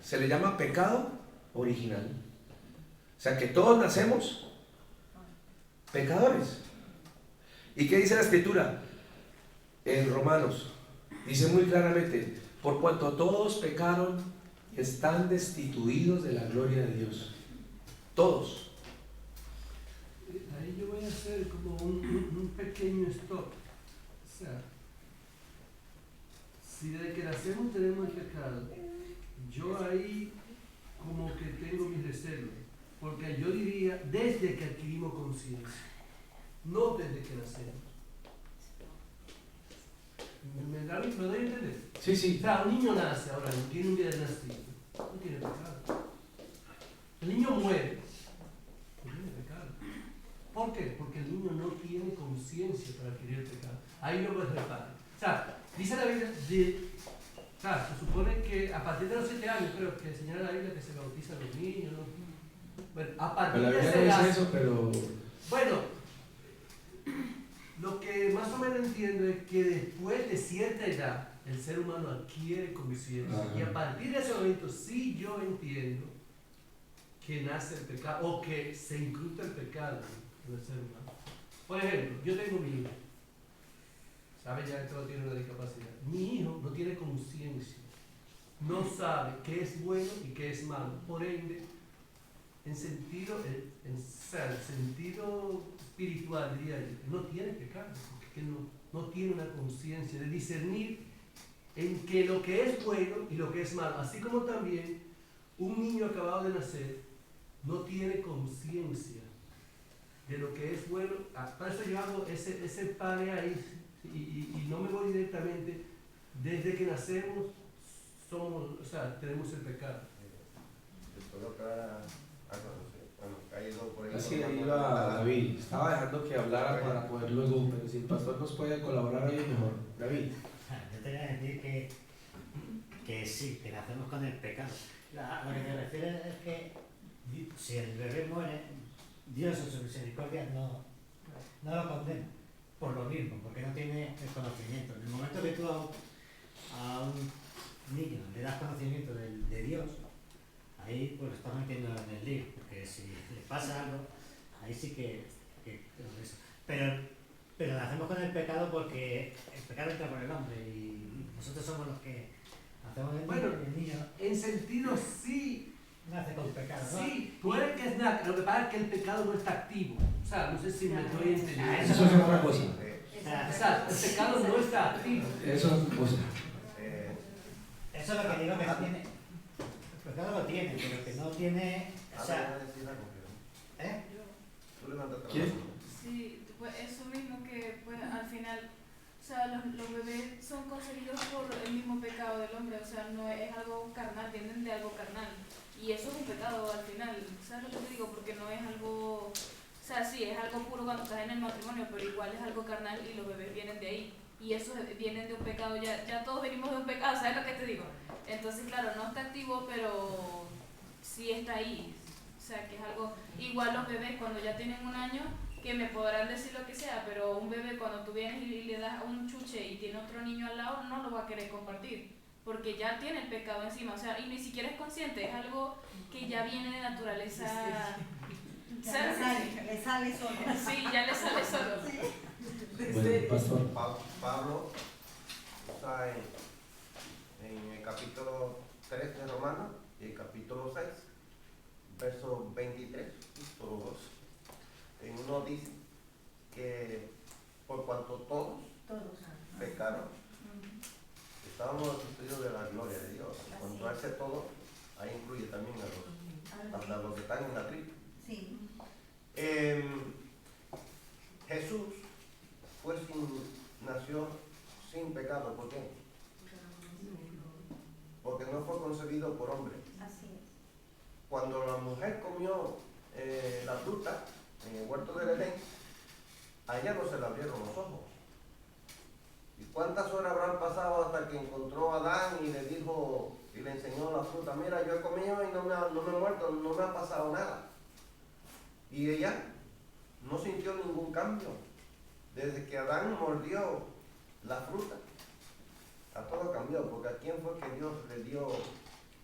Se le llama pecado original. O sea que todos nacemos pecadores. ¿Y qué dice la Escritura? En Romanos dice muy claramente: por cuanto todos pecaron, están destituidos de la gloria de Dios. Todos. Ahí yo voy a hacer como un pequeño stop. O sea, si desde que nacemos tenemos el pecado, yo ahí como que tengo mis reservas. Porque yo diría desde que adquirimos conciencia, no desde que nacemos. ¿Me doy a entender? Sí, sí. O sea, un niño nace ahora, no tiene un día de nacido, no tiene pecado. El niño muere, no tiene pecado. ¿Por qué? Porque el niño no tiene conciencia para adquirir el pecado. Ahí no puedes reparar. O sea, dice la Biblia, se supone que a partir de los 7 años, creo que señala la Biblia que se bautizan los niños, ¿no? Bueno, a partir Pero la de Biblia esa no edad, dice eso, pero... bueno, lo que más o menos entiendo es que después de cierta edad el ser humano adquiere conciencia. Ajá. Y a partir de ese momento sí yo entiendo que nace el pecado o que se incrusta el pecado en el ser humano. Por ejemplo, yo tengo mi hijo, sabe ya que todo tiene una discapacidad. Mi hijo no tiene conciencia, no sabe qué es bueno y qué es malo. Por ende, en sentido espiritual, diría yo, no tiene pecado, porque no tiene una conciencia de discernir en que lo que es bueno y lo que es malo. Así como también un niño acabado de nacer no tiene conciencia de lo que es bueno. Para eso yo hago ese pare ahí y no me voy directamente. Desde que nacemos tenemos el pecado. Así iba David. Estaba dejando que hablara para poder luego, pero si el pastor nos puede colaborar hoy mejor. David. Yo te voy a decir que sí, que nacemos con el pecado. A lo que me refiero es que si el bebé muere, Dios en su misericordia no lo condena por lo mismo, porque no tiene el conocimiento. En el momento que tú a un niño le das conocimiento de Dios, ahí pues lo estás metiendo en el lío, porque si le pasa algo, ahí sí que eso. Pero nacemos con el pecado porque el pecado entra por el hombre y nosotros somos los que hacemos el niño. En sentido sí. Nace con pecado, ¿no? Sí, puede que es nada, lo que pasa es que el pecado no está activo. O sea, no sé si me estoy entendiendo. Eso es otra cosa. O sea, el pecado no está activo. Eso es otra cosa. Eso es lo que digo que no tiene. El pecado lo tiene, pero que no tiene. O sea, ¿eh? ¿Quién? Sí, pues eso mismo que pues al final, o sea, los bebés son concebidos por el mismo pecado del hombre, o sea, no es algo carnal, vienen de algo carnal. Y eso es un pecado al final, ¿sabes lo que te digo? Porque no es algo, o sea, sí, es algo puro cuando estás en el matrimonio, pero igual es algo carnal y los bebés vienen de ahí. Y eso vienen de un pecado, ya todos venimos de un pecado, ¿sabes lo que te digo? Entonces, claro, no está activo, pero sí está ahí. O sea, que es algo, igual los bebés cuando ya tienen 1 año, que me podrán decir lo que sea, pero un bebé cuando tú vienes y le das un chuche y tiene otro niño al lado, no lo va a querer compartir. Porque ya tiene el pecado encima, o sea, y ni siquiera es consciente, es algo que ya viene de naturaleza. Le sale solo. Sí, ya le sale solo. Bueno, pastor. Pablo está en el capítulo 3 de Romanos y el capítulo 6, verso 23, solo 2. En uno dice que por cuanto todos pecaron, estábamos destituidos de la gloria de Dios. Cuando hace todo, ahí incluye también hasta los que están en la tribu. Sí. Jesús nació sin pecado. ¿Por qué? Porque no fue concebido por hombre. Así es. Cuando la mujer comió la fruta en el huerto del Edén, a ella no se le abrieron los ojos. ¿Y cuántas horas habrán pasado hasta que encontró a Adán y le dijo y le enseñó la fruta? Mira, yo he comido y no me he muerto, no me ha pasado nada. Y ella no sintió ningún cambio. Desde que Adán mordió la fruta, a todo cambió, porque ¿a quién fue que Dios le dio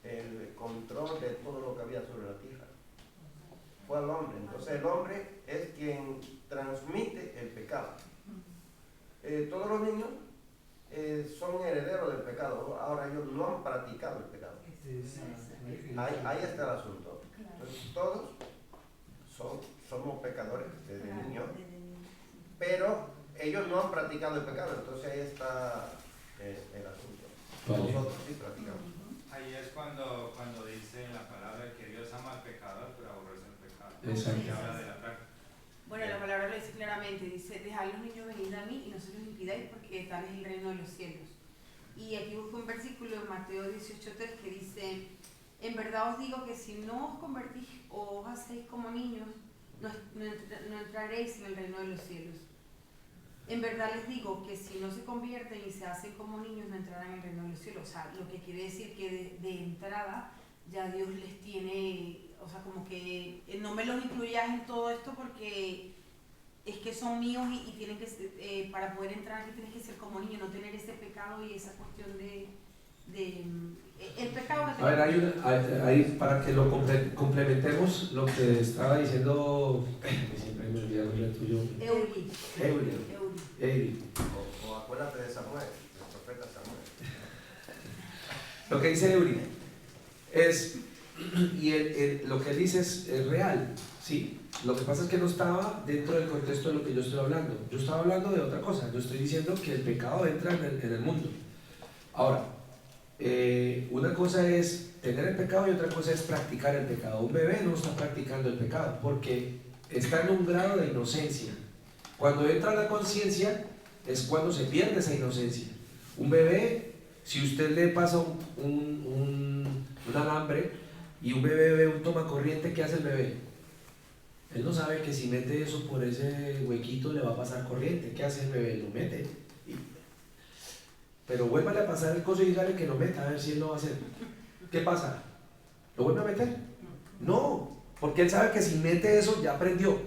el control de todo lo que había sobre la tierra? Fue al hombre. Entonces el hombre es quien transmite el pecado. Todos los niños son herederos del pecado. Ahora ellos no han practicado el pecado. Ahí está el asunto. Entonces, todos somos pecadores desde niños, pero ellos no han practicado el pecado. Entonces ahí está el asunto. Vale. Nosotros sí practicamos. Ahí es cuando dice en la palabra que Dios ama al pecador, pero aborrece el pecado. Exacto. Y habla de la práctica. Bueno, la palabra lo dice claramente, dice, dejad los niños venir a mí y no se los impidáis porque tal es el reino de los cielos. Y aquí busco un versículo en Mateo 18:3 que dice, en verdad os digo que si no os convertís o os hacéis como niños, no entraréis en el reino de los cielos. En verdad les digo que si no se convierten y se hacen como niños, no entrarán en el reino de los cielos. O sea, lo que quiere decir que de entrada ya Dios les tiene, o sea, como que no me los incluyas en todo esto porque es que son míos y tienen que, para poder entrar aquí tienes que ser como niño, no tener ese pecado y esa cuestión de el pecado. A ver, hay para que lo complementemos lo que estaba diciendo, siempre me olvido el nombre tuyo. Eury. O acuérdate de Samuel, del profeta Samuel. Lo que dice Eury es, y lo que él dice es real, ¿sí? Lo que pasa es que no estaba dentro del contexto de lo que yo estoy hablando. Yo estaba hablando de otra cosa. Yo estoy diciendo que el pecado entra en el mundo. Ahora, una cosa es tener el pecado y otra cosa es practicar el pecado. Un bebé no está practicando el pecado porque está en un grado de inocencia. Cuando entra la conciencia es cuando se pierde esa inocencia. Un bebé, si usted le pasa un alambre y un bebé ve un tomacorriente, ¿qué hace el bebé? Él no sabe que si mete eso por ese huequito le va a pasar corriente. ¿Qué hace el bebé? Lo mete. Pero vuélvale a pasar el coso y dígale que lo meta, a ver si él lo va a hacer. ¿Qué pasa? ¿Lo vuelve a meter? No, porque él sabe que si mete eso ya aprendió.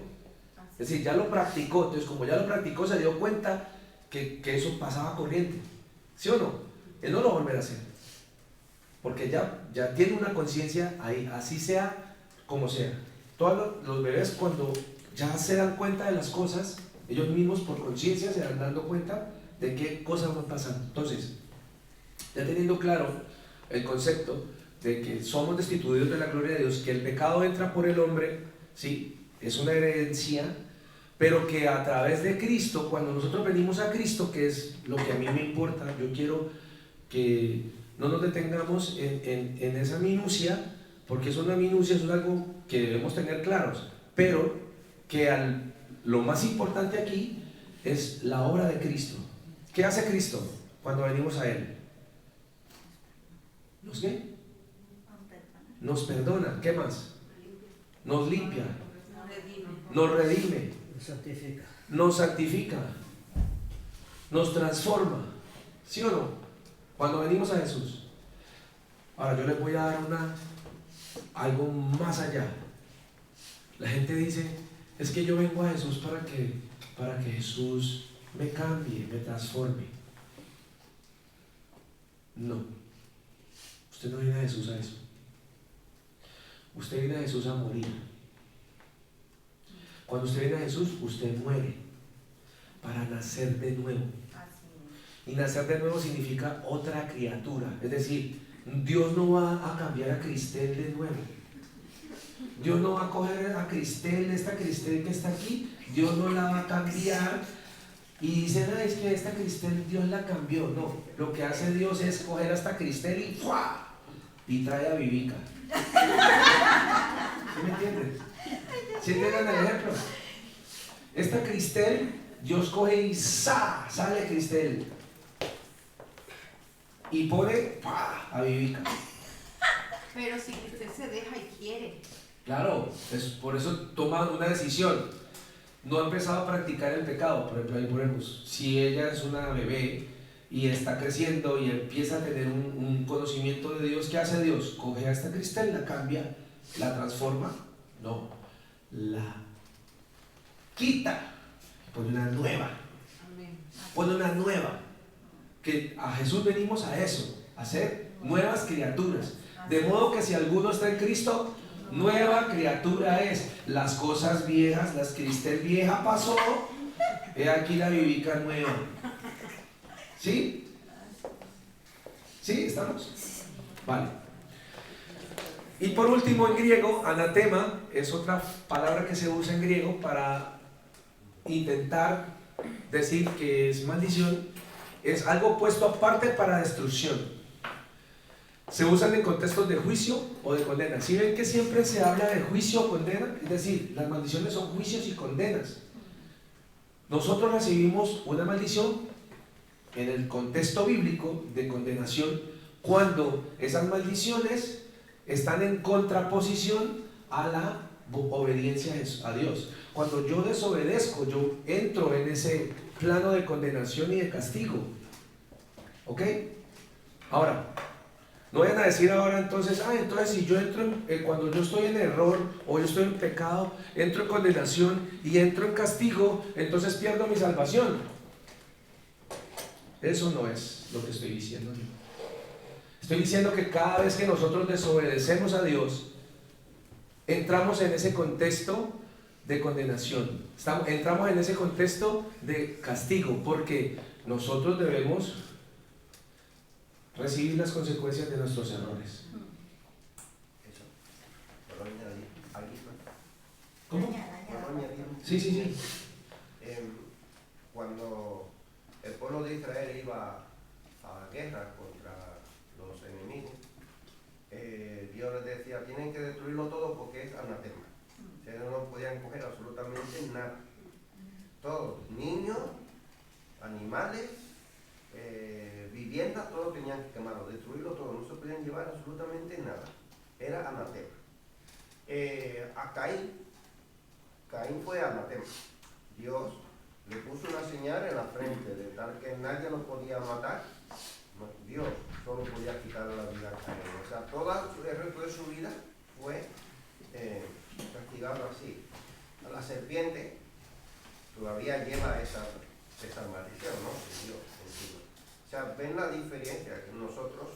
Es decir, ya lo practicó. Entonces, como ya lo practicó, se dio cuenta que eso pasaba corriente. ¿Sí o no? Él no lo va a volver a hacer. Porque ya tiene una conciencia ahí, así sea como sea. Todos los bebés, cuando ya se dan cuenta de las cosas, ellos mismos por conciencia se van dando cuenta de qué cosas van pasando. Entonces, ya teniendo claro el concepto de que somos destituidos de la gloria de Dios, que el pecado entra por el hombre, sí, es una herencia, pero que a través de Cristo, cuando nosotros venimos a Cristo, que es lo que a mí me importa, yo quiero que no nos detengamos en esa minucia, porque es una minucia, es algo que debemos tener claros, pero que lo más importante aquí es la obra de Cristo. ¿Qué hace Cristo cuando venimos a Él? ¿Nos qué? Nos perdona. ¿Qué más? Nos limpia. Nos redime. Nos santifica. Nos transforma. ¿Sí o no? Cuando venimos a Jesús. Ahora yo les voy a dar algo más allá. La gente dice, es que yo vengo a Jesús para que Jesús me cambie, me transforme. No. Usted no viene a Jesús a eso. Usted viene a Jesús a morir. Cuando usted viene a Jesús, usted muere para nacer de nuevo. Y nacer de nuevo significa otra criatura. Es decir, Dios no va a cambiar a Cristel de nuevo. Dios no va a coger a Cristel, esta Cristel que está aquí, Dios no la va a cambiar y dicen, es que esta Cristel Dios la cambió. No, lo que hace Dios es coger a esta Cristel y ¡fua! Y trae a Vivica. ¿Sí me entiendes? ¿Sí entienden el ejemplo? Esta Cristel, Dios coge y ¡sa! Sale Cristel y pone ¡pah! A Vivica. Pero si usted se deja y quiere. Claro, por eso toma una decisión. No ha empezado a practicar el pecado. Por ejemplo, ahí ponemos, si ella es una bebé y está creciendo y empieza a tener un conocimiento de Dios, ¿qué hace Dios? Coge a esta Cristel, la cambia, la transforma. No, la quita, pone una nueva. Amén. Pone una nueva. Que a Jesús venimos a eso, a ser nuevas criaturas. De modo que si alguno está en Cristo, nueva criatura es. Las cosas viejas, las cristel vieja pasó, he aquí la vivica nueva. ¿Sí? ¿Sí? ¿Estamos? Vale. Y por último, en griego, anatema es otra palabra que se usa en griego para intentar decir que es maldición. Es algo puesto aparte para destrucción. Se usan en contextos de juicio o de condena. Si ven que siempre se habla de juicio o condena, es decir, las maldiciones son juicios y condenas. Nosotros recibimos una maldición en el contexto bíblico de condenación cuando esas maldiciones están en contraposición a la obediencia a Dios. Cuando yo desobedezco, yo entro en ese plano de condenación y de castigo. ¿Ok? Ahora, no vayan a decir ahora entonces, entonces si yo entro cuando yo estoy en error o yo estoy en pecado, entro en condenación y entro en castigo, entonces pierdo mi salvación. Eso no es lo que estoy diciendo yo. Estoy diciendo que cada vez que nosotros desobedecemos a Dios, entramos en ese contexto de condenación. Entramos en ese contexto de castigo, porque nosotros debemos recibir las consecuencias de nuestros errores. Eso. ¿Puedo añadir algo? ¿Cómo? ¿Puedo añadir? Sí. Cuando el pueblo de Israel iba a la guerra contra los enemigos, Dios les decía, tienen que destruirlo todo porque es anatema. Ustedes no podían coger absolutamente nada. Todos, niños, animales, viviendas, todo tenían que quemarlo, destruirlo todo, no se podían llevar absolutamente nada. Era anatema. A Caín fue anatema. Dios le puso una señal en la frente, de tal que nadie lo podía matar. Dios solo podía quitarle la vida a Caín. O sea, todo el resto de su vida fue castigado así. A la serpiente todavía lleva esa maldición, ¿no? De Dios encima. O sea, ven la diferencia, que nosotros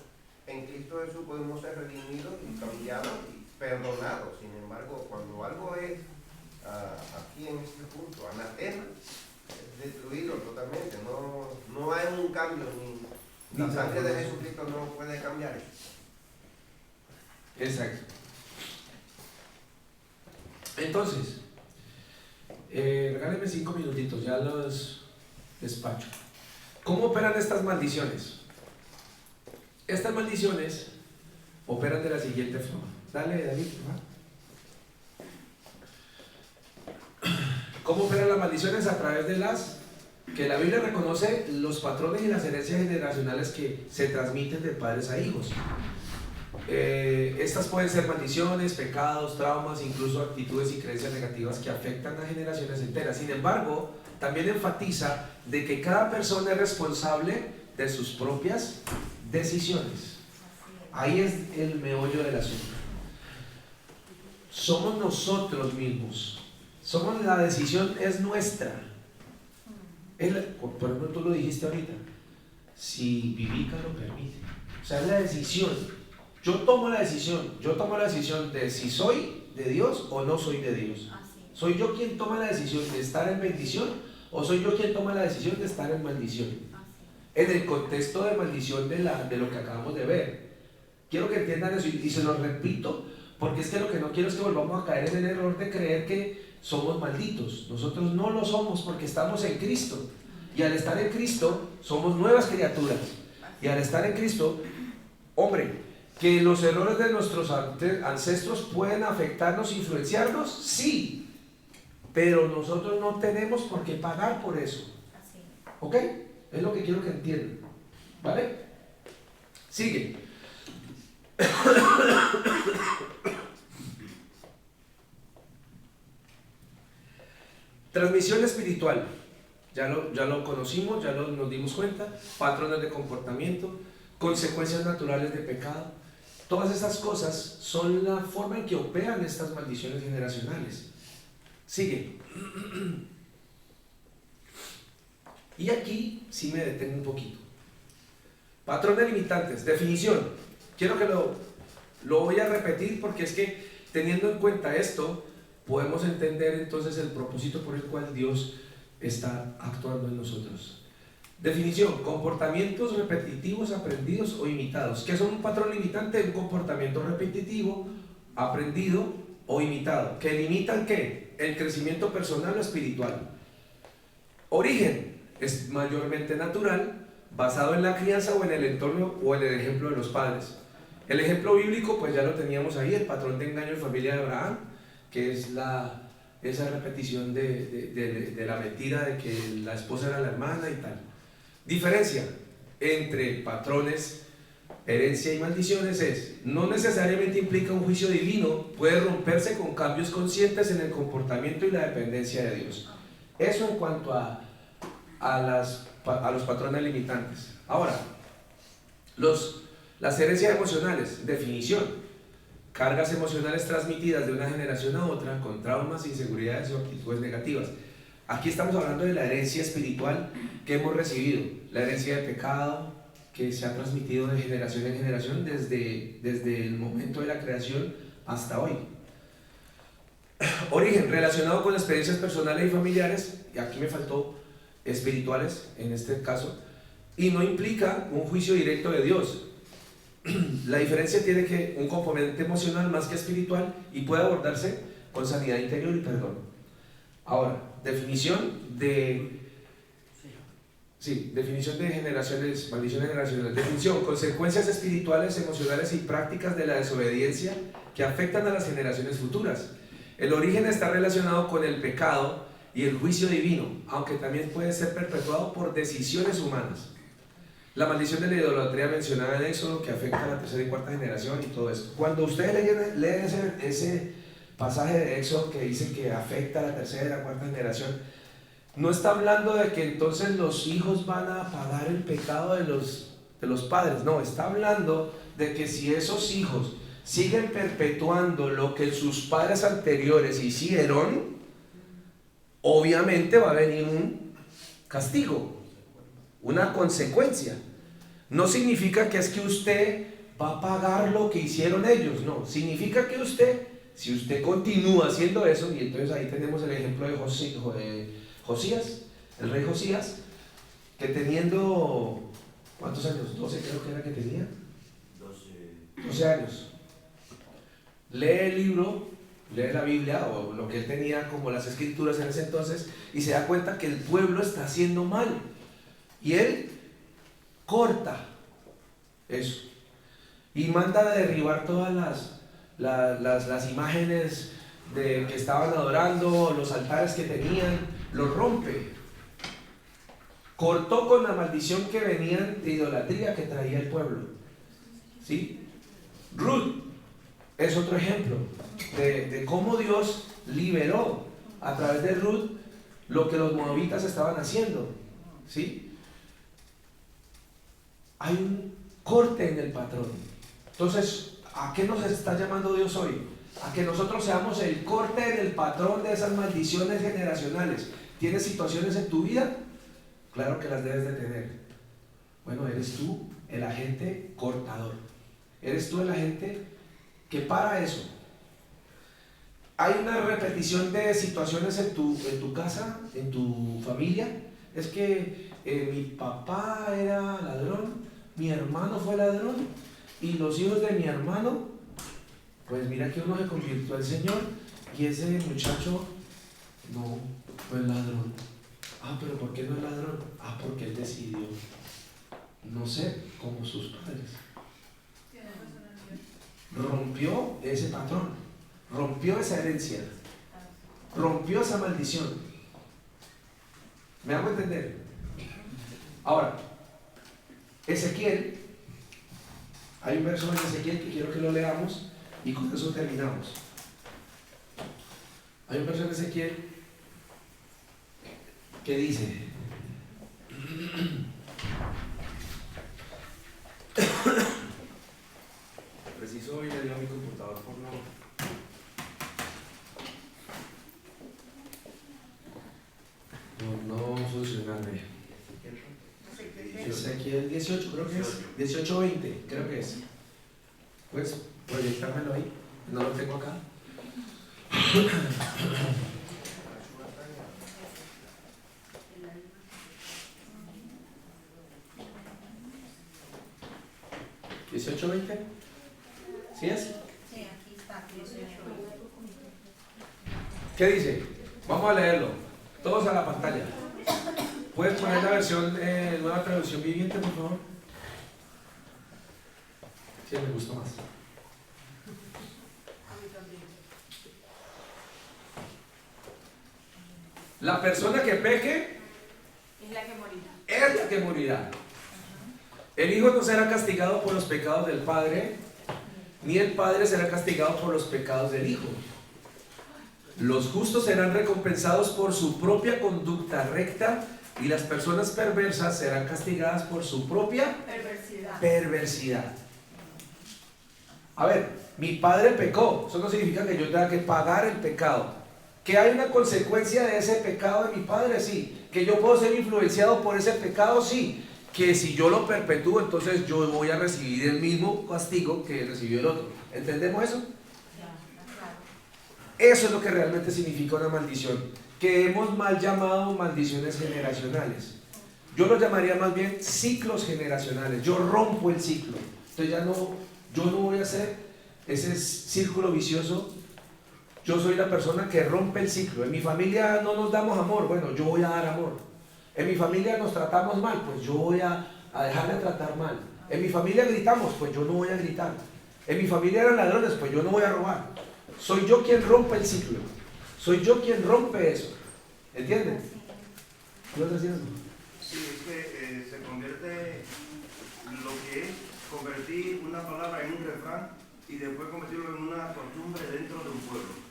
en Cristo Jesús podemos ser redimidos y cambiados y perdonados. Sin embargo, cuando algo es aquí en este punto, anatema, es destruido totalmente, no hay un cambio, ni la sangre de Jesucristo no puede cambiar eso. Exacto. Entonces, regálenme 5 minutitos, ya los despacho. ¿Cómo operan estas maldiciones? Estas maldiciones operan de la siguiente forma. Dale, David, ¿no? ¿Cómo operan las maldiciones? A través de que la Biblia reconoce los patrones y las herencias generacionales que se transmiten de padres a hijos. Estas pueden ser maldiciones, pecados, traumas, incluso actitudes y creencias negativas que afectan a generaciones enteras. Sin embargo, también enfatiza de que cada persona es responsable de sus propias decisiones. Ahí es el meollo del asunto. Somos nosotros mismos. La decisión es nuestra. Por ejemplo, tú lo dijiste ahorita. Si Vivica lo permite. O sea, es la decisión. Yo tomo la decisión de si soy de Dios o no soy de Dios. ¿Soy yo quien toma la decisión de estar en bendición o soy yo quien toma la decisión de estar en maldición? En el contexto de maldición de lo que acabamos de ver. Quiero que entiendan eso y se lo repito, porque es que lo que no quiero es que volvamos a caer en el error de creer que somos malditos. Nosotros no lo somos porque estamos en Cristo. Y al estar en Cristo somos nuevas criaturas. Y al estar en Cristo, hombre, que los errores de nuestros ancestros pueden afectarnos, influenciarnos, sí, pero nosotros no tenemos por qué pagar por eso. ¿Ok? Es lo que quiero que entiendan. ¿Vale? Sigue. Transmisión espiritual. Ya lo conocimos, nos dimos cuenta. Patrones de comportamiento, consecuencias naturales de pecado. Todas estas cosas son la forma en que operan estas maldiciones generacionales. Sigue. Y aquí sí me detengo un poquito. Patrones limitantes, definición. Quiero que lo voy a repetir porque es que teniendo en cuenta esto, podemos entender entonces el propósito por el cual Dios está actuando en nosotros. Definición: comportamientos repetitivos, aprendidos o imitados. ¿Qué son un patrón limitante? Un comportamiento repetitivo, aprendido o imitado. ¿Que limitan qué? El crecimiento personal o espiritual. Origen: es mayormente natural, basado en la crianza o en el entorno o en el ejemplo de los padres. El ejemplo bíblico pues ya lo teníamos ahí, el patrón de engaño de familia de Abraham, que es esa repetición de la mentira de que la esposa era la hermana y tal. Diferencia entre patrones, herencia y maldiciones es: no necesariamente implica un juicio divino, puede romperse con cambios conscientes en el comportamiento y la dependencia de Dios. Eso en cuanto a los patrones limitantes. Ahora, las herencias emocionales. Definición: cargas emocionales transmitidas de una generación a otra con traumas, inseguridades o actitudes negativas. Aquí estamos hablando de la herencia espiritual que hemos recibido, la herencia de pecado que se ha transmitido de generación en generación desde el momento de la creación hasta hoy. Origen: relacionado con experiencias personales y familiares, y aquí me faltó espirituales en este caso, y no implica un juicio directo de Dios. La diferencia tiene que un componente emocional más que espiritual y puede abordarse con sanidad interior y perdón. Ahora, definición de generaciones, maldiciones generacionales. Definición: consecuencias espirituales, emocionales y prácticas de la desobediencia que afectan a las generaciones futuras. El origen está relacionado con el pecado y el juicio divino, aunque también puede ser perpetuado por decisiones humanas. La maldición de la idolatría mencionada en Éxodo, que afecta a la tercera y cuarta generación y todo esto. Cuando ustedes leen ese pasaje de Éxodo que dice que afecta a la tercera y la cuarta generación, no está hablando de que entonces los hijos van a pagar el pecado de los padres. No, está hablando de que si esos hijos siguen perpetuando lo que sus padres anteriores hicieron, obviamente va a venir un castigo, una consecuencia. No significa que es que usted va a pagar lo que hicieron ellos, no, significa que si usted continúa haciendo eso, y entonces ahí tenemos el ejemplo de Josías, el rey Josías, que teniendo, ¿cuántos años? 12 creo que era que tenía. 12 años. Lee el libro, lee la Biblia o lo que él tenía como las escrituras en ese entonces y se da cuenta que el pueblo está haciendo mal. Y él corta eso y manda a derribar todas las imágenes que estaban adorando, los altares que tenían, los rompe. Cortó con la maldición que venían de idolatría que traía el pueblo. ¿Sí? Ruth es otro ejemplo de cómo Dios liberó a través de Ruth lo que los moabitas estaban haciendo. ¿Sí? Hay un corte en el patrón. Entonces, ¿a qué nos está llamando Dios hoy? A que nosotros seamos el corte en el patrón de esas maldiciones generacionales. ¿Tienes situaciones en tu vida? Claro que las debes de tener. Bueno, eres tú el agente cortador. Eres tú el agente que para eso. Hay una repetición de situaciones en tu casa, en tu familia. Es que mi papá era ladrón, mi hermano fue ladrón y los hijos de mi hermano, pues mira que uno se convirtió al Señor y ese muchacho no es ladrón. Ah, pero ¿por qué no es ladrón? Ah, porque él decidió no ser como sus padres. Rompió ese patrón, rompió esa herencia, rompió esa maldición. ¿Me hago entender? Ahora, Ezequiel, hay un verso en Ezequiel que quiero que lo leamos y con eso terminamos. Hay un verso en Ezequiel que dice: preciso hoy le dio a mi computador por no. Ezequiel 18, creo que es. 18:20, creo que es. Pues proyectármelo ahí. No lo tengo acá. ¿18:20? ¿Sí es? Sí, aquí está, 18. ¿Qué dice? Vamos a leerlo. Todos a la pantalla. ¿Puedes poner la versión, nueva traducción viviente, por favor? Sí, me gustó más. La persona que peque Es la que morirá. es la que morirá. El Hijo no será castigado por los pecados del Padre, ni el Padre será castigado por los pecados del Hijo. Los justos serán recompensados por su propia conducta recta y las personas perversas serán castigadas por su propia perversidad. A ver, mi padre pecó, eso no significa que yo tenga que pagar el pecado. ¿Que hay una consecuencia de ese pecado de mi padre? Sí. ¿Que yo puedo ser influenciado por ese pecado? Sí. Que si yo lo perpetúo, entonces yo voy a recibir el mismo castigo que recibió el otro. ¿Entendemos eso? Eso es lo que realmente significa una maldición, que hemos mal llamado maldiciones generacionales. Yo lo llamaría más bien ciclos generacionales. Yo rompo el ciclo. Entonces yo no voy a hacer ese círculo vicioso. Yo soy la persona que rompe el ciclo. En mi familia no nos damos amor, bueno, yo voy a dar amor. En mi familia nos tratamos mal, pues yo voy a dejar de tratar mal. En mi familia gritamos, pues yo no voy a gritar. En mi familia eran ladrones, pues yo no voy a robar. Soy yo quien rompe el ciclo. Soy yo quien rompe eso. ¿Entienden? ¿Qué estás haciendo? Sí, es que se convierte lo que es convertir una palabra en un refrán y después convertirlo en una costumbre dentro de un pueblo.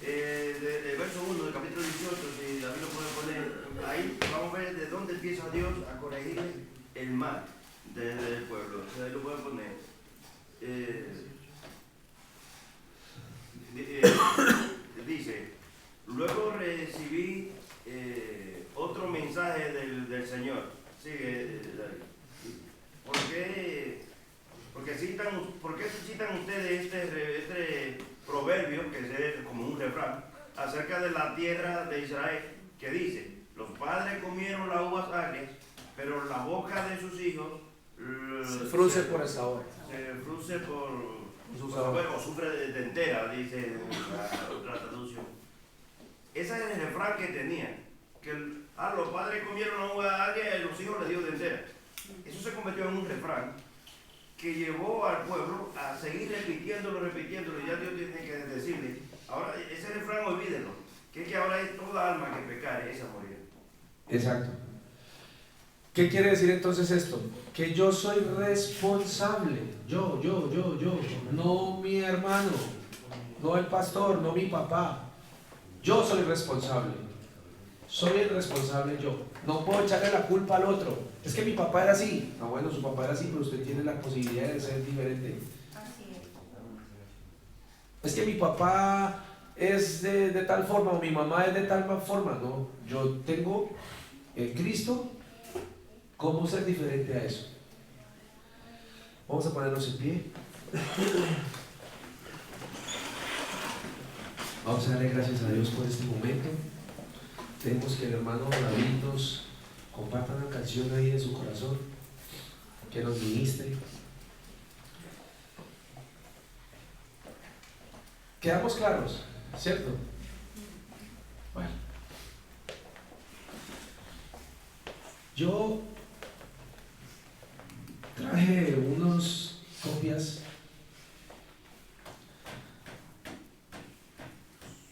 El verso 1 del capítulo 18, si David lo puede poner ahí, vamos a ver de dónde empieza Dios a corregir el mal del pueblo. O sea, ahí lo pueden poner. Dice, luego recibí otro mensaje del Señor. Sigue, ¿por qué citan ustedes este proverbio, que es como un refrán, acerca de la tierra de Israel, que dice, los padres comieron las uvas agrias, pero la boca de sus hijos se frunce por el sabor. Se frunce por su sabor. O sufre de entera, dice la otra traducción. Ese es el refrán que tenían, que los padres comieron la uva agria y los hijos les dio de entera. Eso se convirtió en un refrán que llevó al pueblo a seguir repitiéndolo, y ya Dios tiene que decirle, ahora ese refrán olvídenlo, que es que ahora es toda alma que pecare, esa morirá. Exacto. ¿Qué quiere decir entonces esto? Que yo soy responsable, yo, no mi hermano, no el pastor, no mi papá. Yo soy responsable. Soy el responsable yo. No puedo echarle la culpa al otro. Es que mi papá era así. No, bueno, su papá era así, pero usted tiene la posibilidad de ser diferente. Así Es que mi papá es de tal forma o mi mamá es de tal forma. No, yo tengo en Cristo cómo ser diferente a eso. Vamos a ponernos en pie. Vamos a darle gracias a Dios por este momento. Tenemos que el hermano David nos comparta una canción ahí de su corazón, que nos ministre. ¿Quedamos claros? ¿Cierto? Bueno. Yo traje unas copias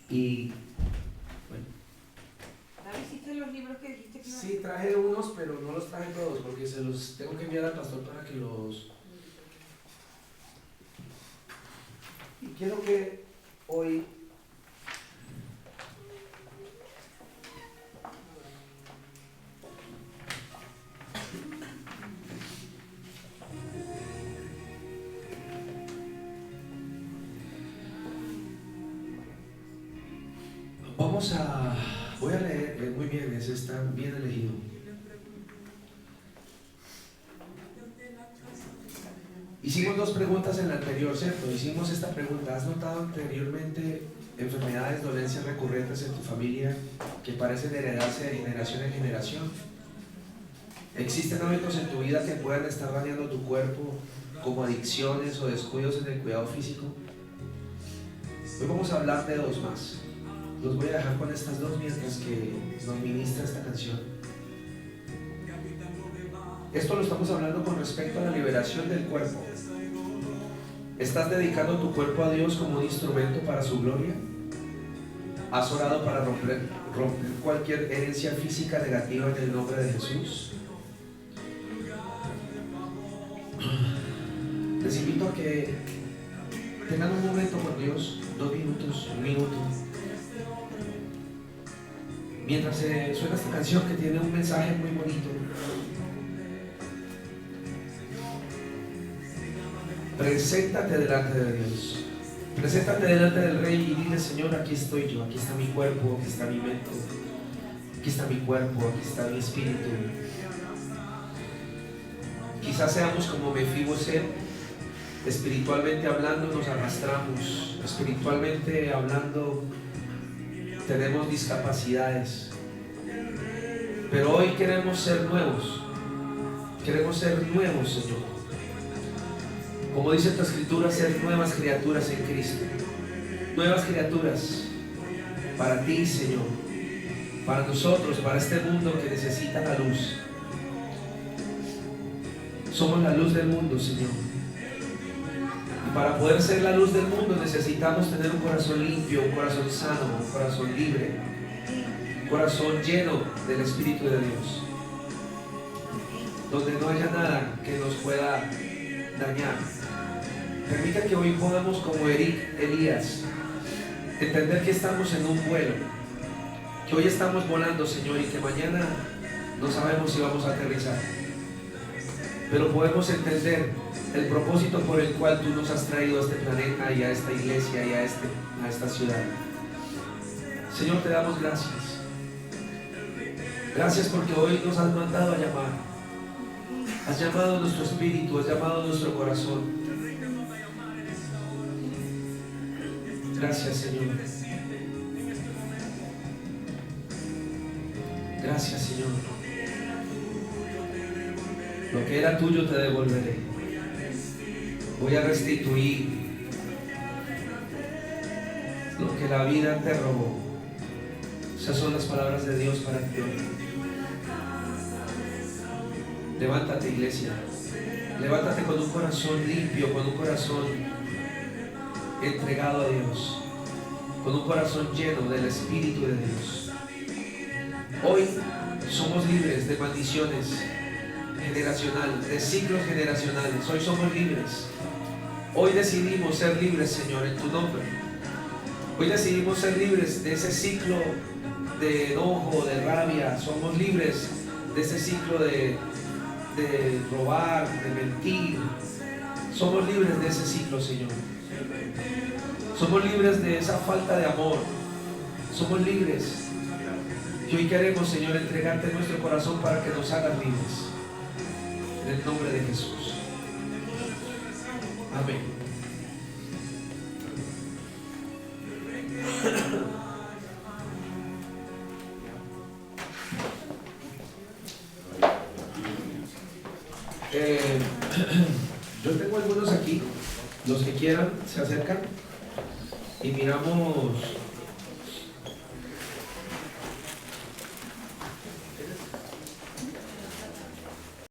y ¿Hiciste los libros que dijiste que iban a sí, traje unos, pero no los traje todos porque se los tengo que enviar al pastor para que los... Y quiero que hoy voy a leer, muy bien, ese está bien elegido. Hicimos dos preguntas en la anterior, ¿cierto? Hicimos esta pregunta. ¿Has notado anteriormente enfermedades, dolencias recurrentes en tu familia que parecen heredarse de generación en generación? ¿Existen hábitos en tu vida que puedan estar dañando tu cuerpo, como adicciones o descuidos en el cuidado físico? Hoy vamos a hablar de dos más. Los voy a dejar con estas dos mientras que nos ministra esta canción. Esto lo estamos hablando con respecto a la liberación del cuerpo. ¿Estás dedicando tu cuerpo a Dios como un instrumento para su gloria? ¿Has orado para romper cualquier herencia física negativa en el nombre de Jesús? Les invito a que tengan un momento con Dios, 2 minutos, 1 minuto. Mientras suena esta canción que tiene un mensaje muy bonito. Preséntate delante de Dios. Preséntate delante del Rey y dile: Señor, aquí estoy yo, aquí está mi cuerpo, aquí está mi mente, aquí está mi cuerpo, aquí está mi espíritu. Quizás seamos como Mefiboset, espiritualmente hablando nos arrastramos, espiritualmente hablando tenemos discapacidades, pero hoy queremos ser nuevos, Señor. Como dice tu escritura, ser nuevas criaturas en Cristo, nuevas criaturas para ti, Señor, para nosotros, para este mundo que necesita la luz. Somos la luz del mundo, Señor. Y para poder ser la luz del mundo necesitamos tener un corazón limpio, un corazón sano, un corazón libre, un corazón lleno del Espíritu de Dios, donde no haya nada que nos pueda dañar. Permita que hoy podamos, como Elías, entender que estamos en un vuelo, que hoy estamos volando, Señor, y que mañana no sabemos si vamos a aterrizar, pero podemos entender el propósito por el cual tú nos has traído a este planeta y a esta iglesia y a esta ciudad. Señor, te damos gracias. Gracias porque hoy nos has mandado a llamar. Has llamado a nuestro espíritu, has llamado a nuestro corazón. Gracias, Señor. Gracias, Señor. Lo que era tuyo te devolveré. Voy a restituir lo que la vida te robó. Esas son las palabras de Dios para ti hoy. Levántate, iglesia. Levántate con un corazón limpio, con un corazón entregado a Dios, con un corazón lleno del Espíritu de Dios. Hoy somos libres de maldiciones generacionales, de ciclos generacionales. Hoy somos libres. Hoy decidimos ser libres, Señor, en tu nombre. Hoy decidimos ser libres de ese ciclo de enojo, de rabia. Somos libres de ese ciclo de robar, de mentir. Somos libres de ese ciclo, Señor. Somos libres de esa falta de amor. Somos libres. Y hoy queremos, Señor, entregarte nuestro corazón para que nos hagas libres. En el nombre de Jesús. Amén. Yo tengo algunos aquí. Los que quieran se acercan y miramos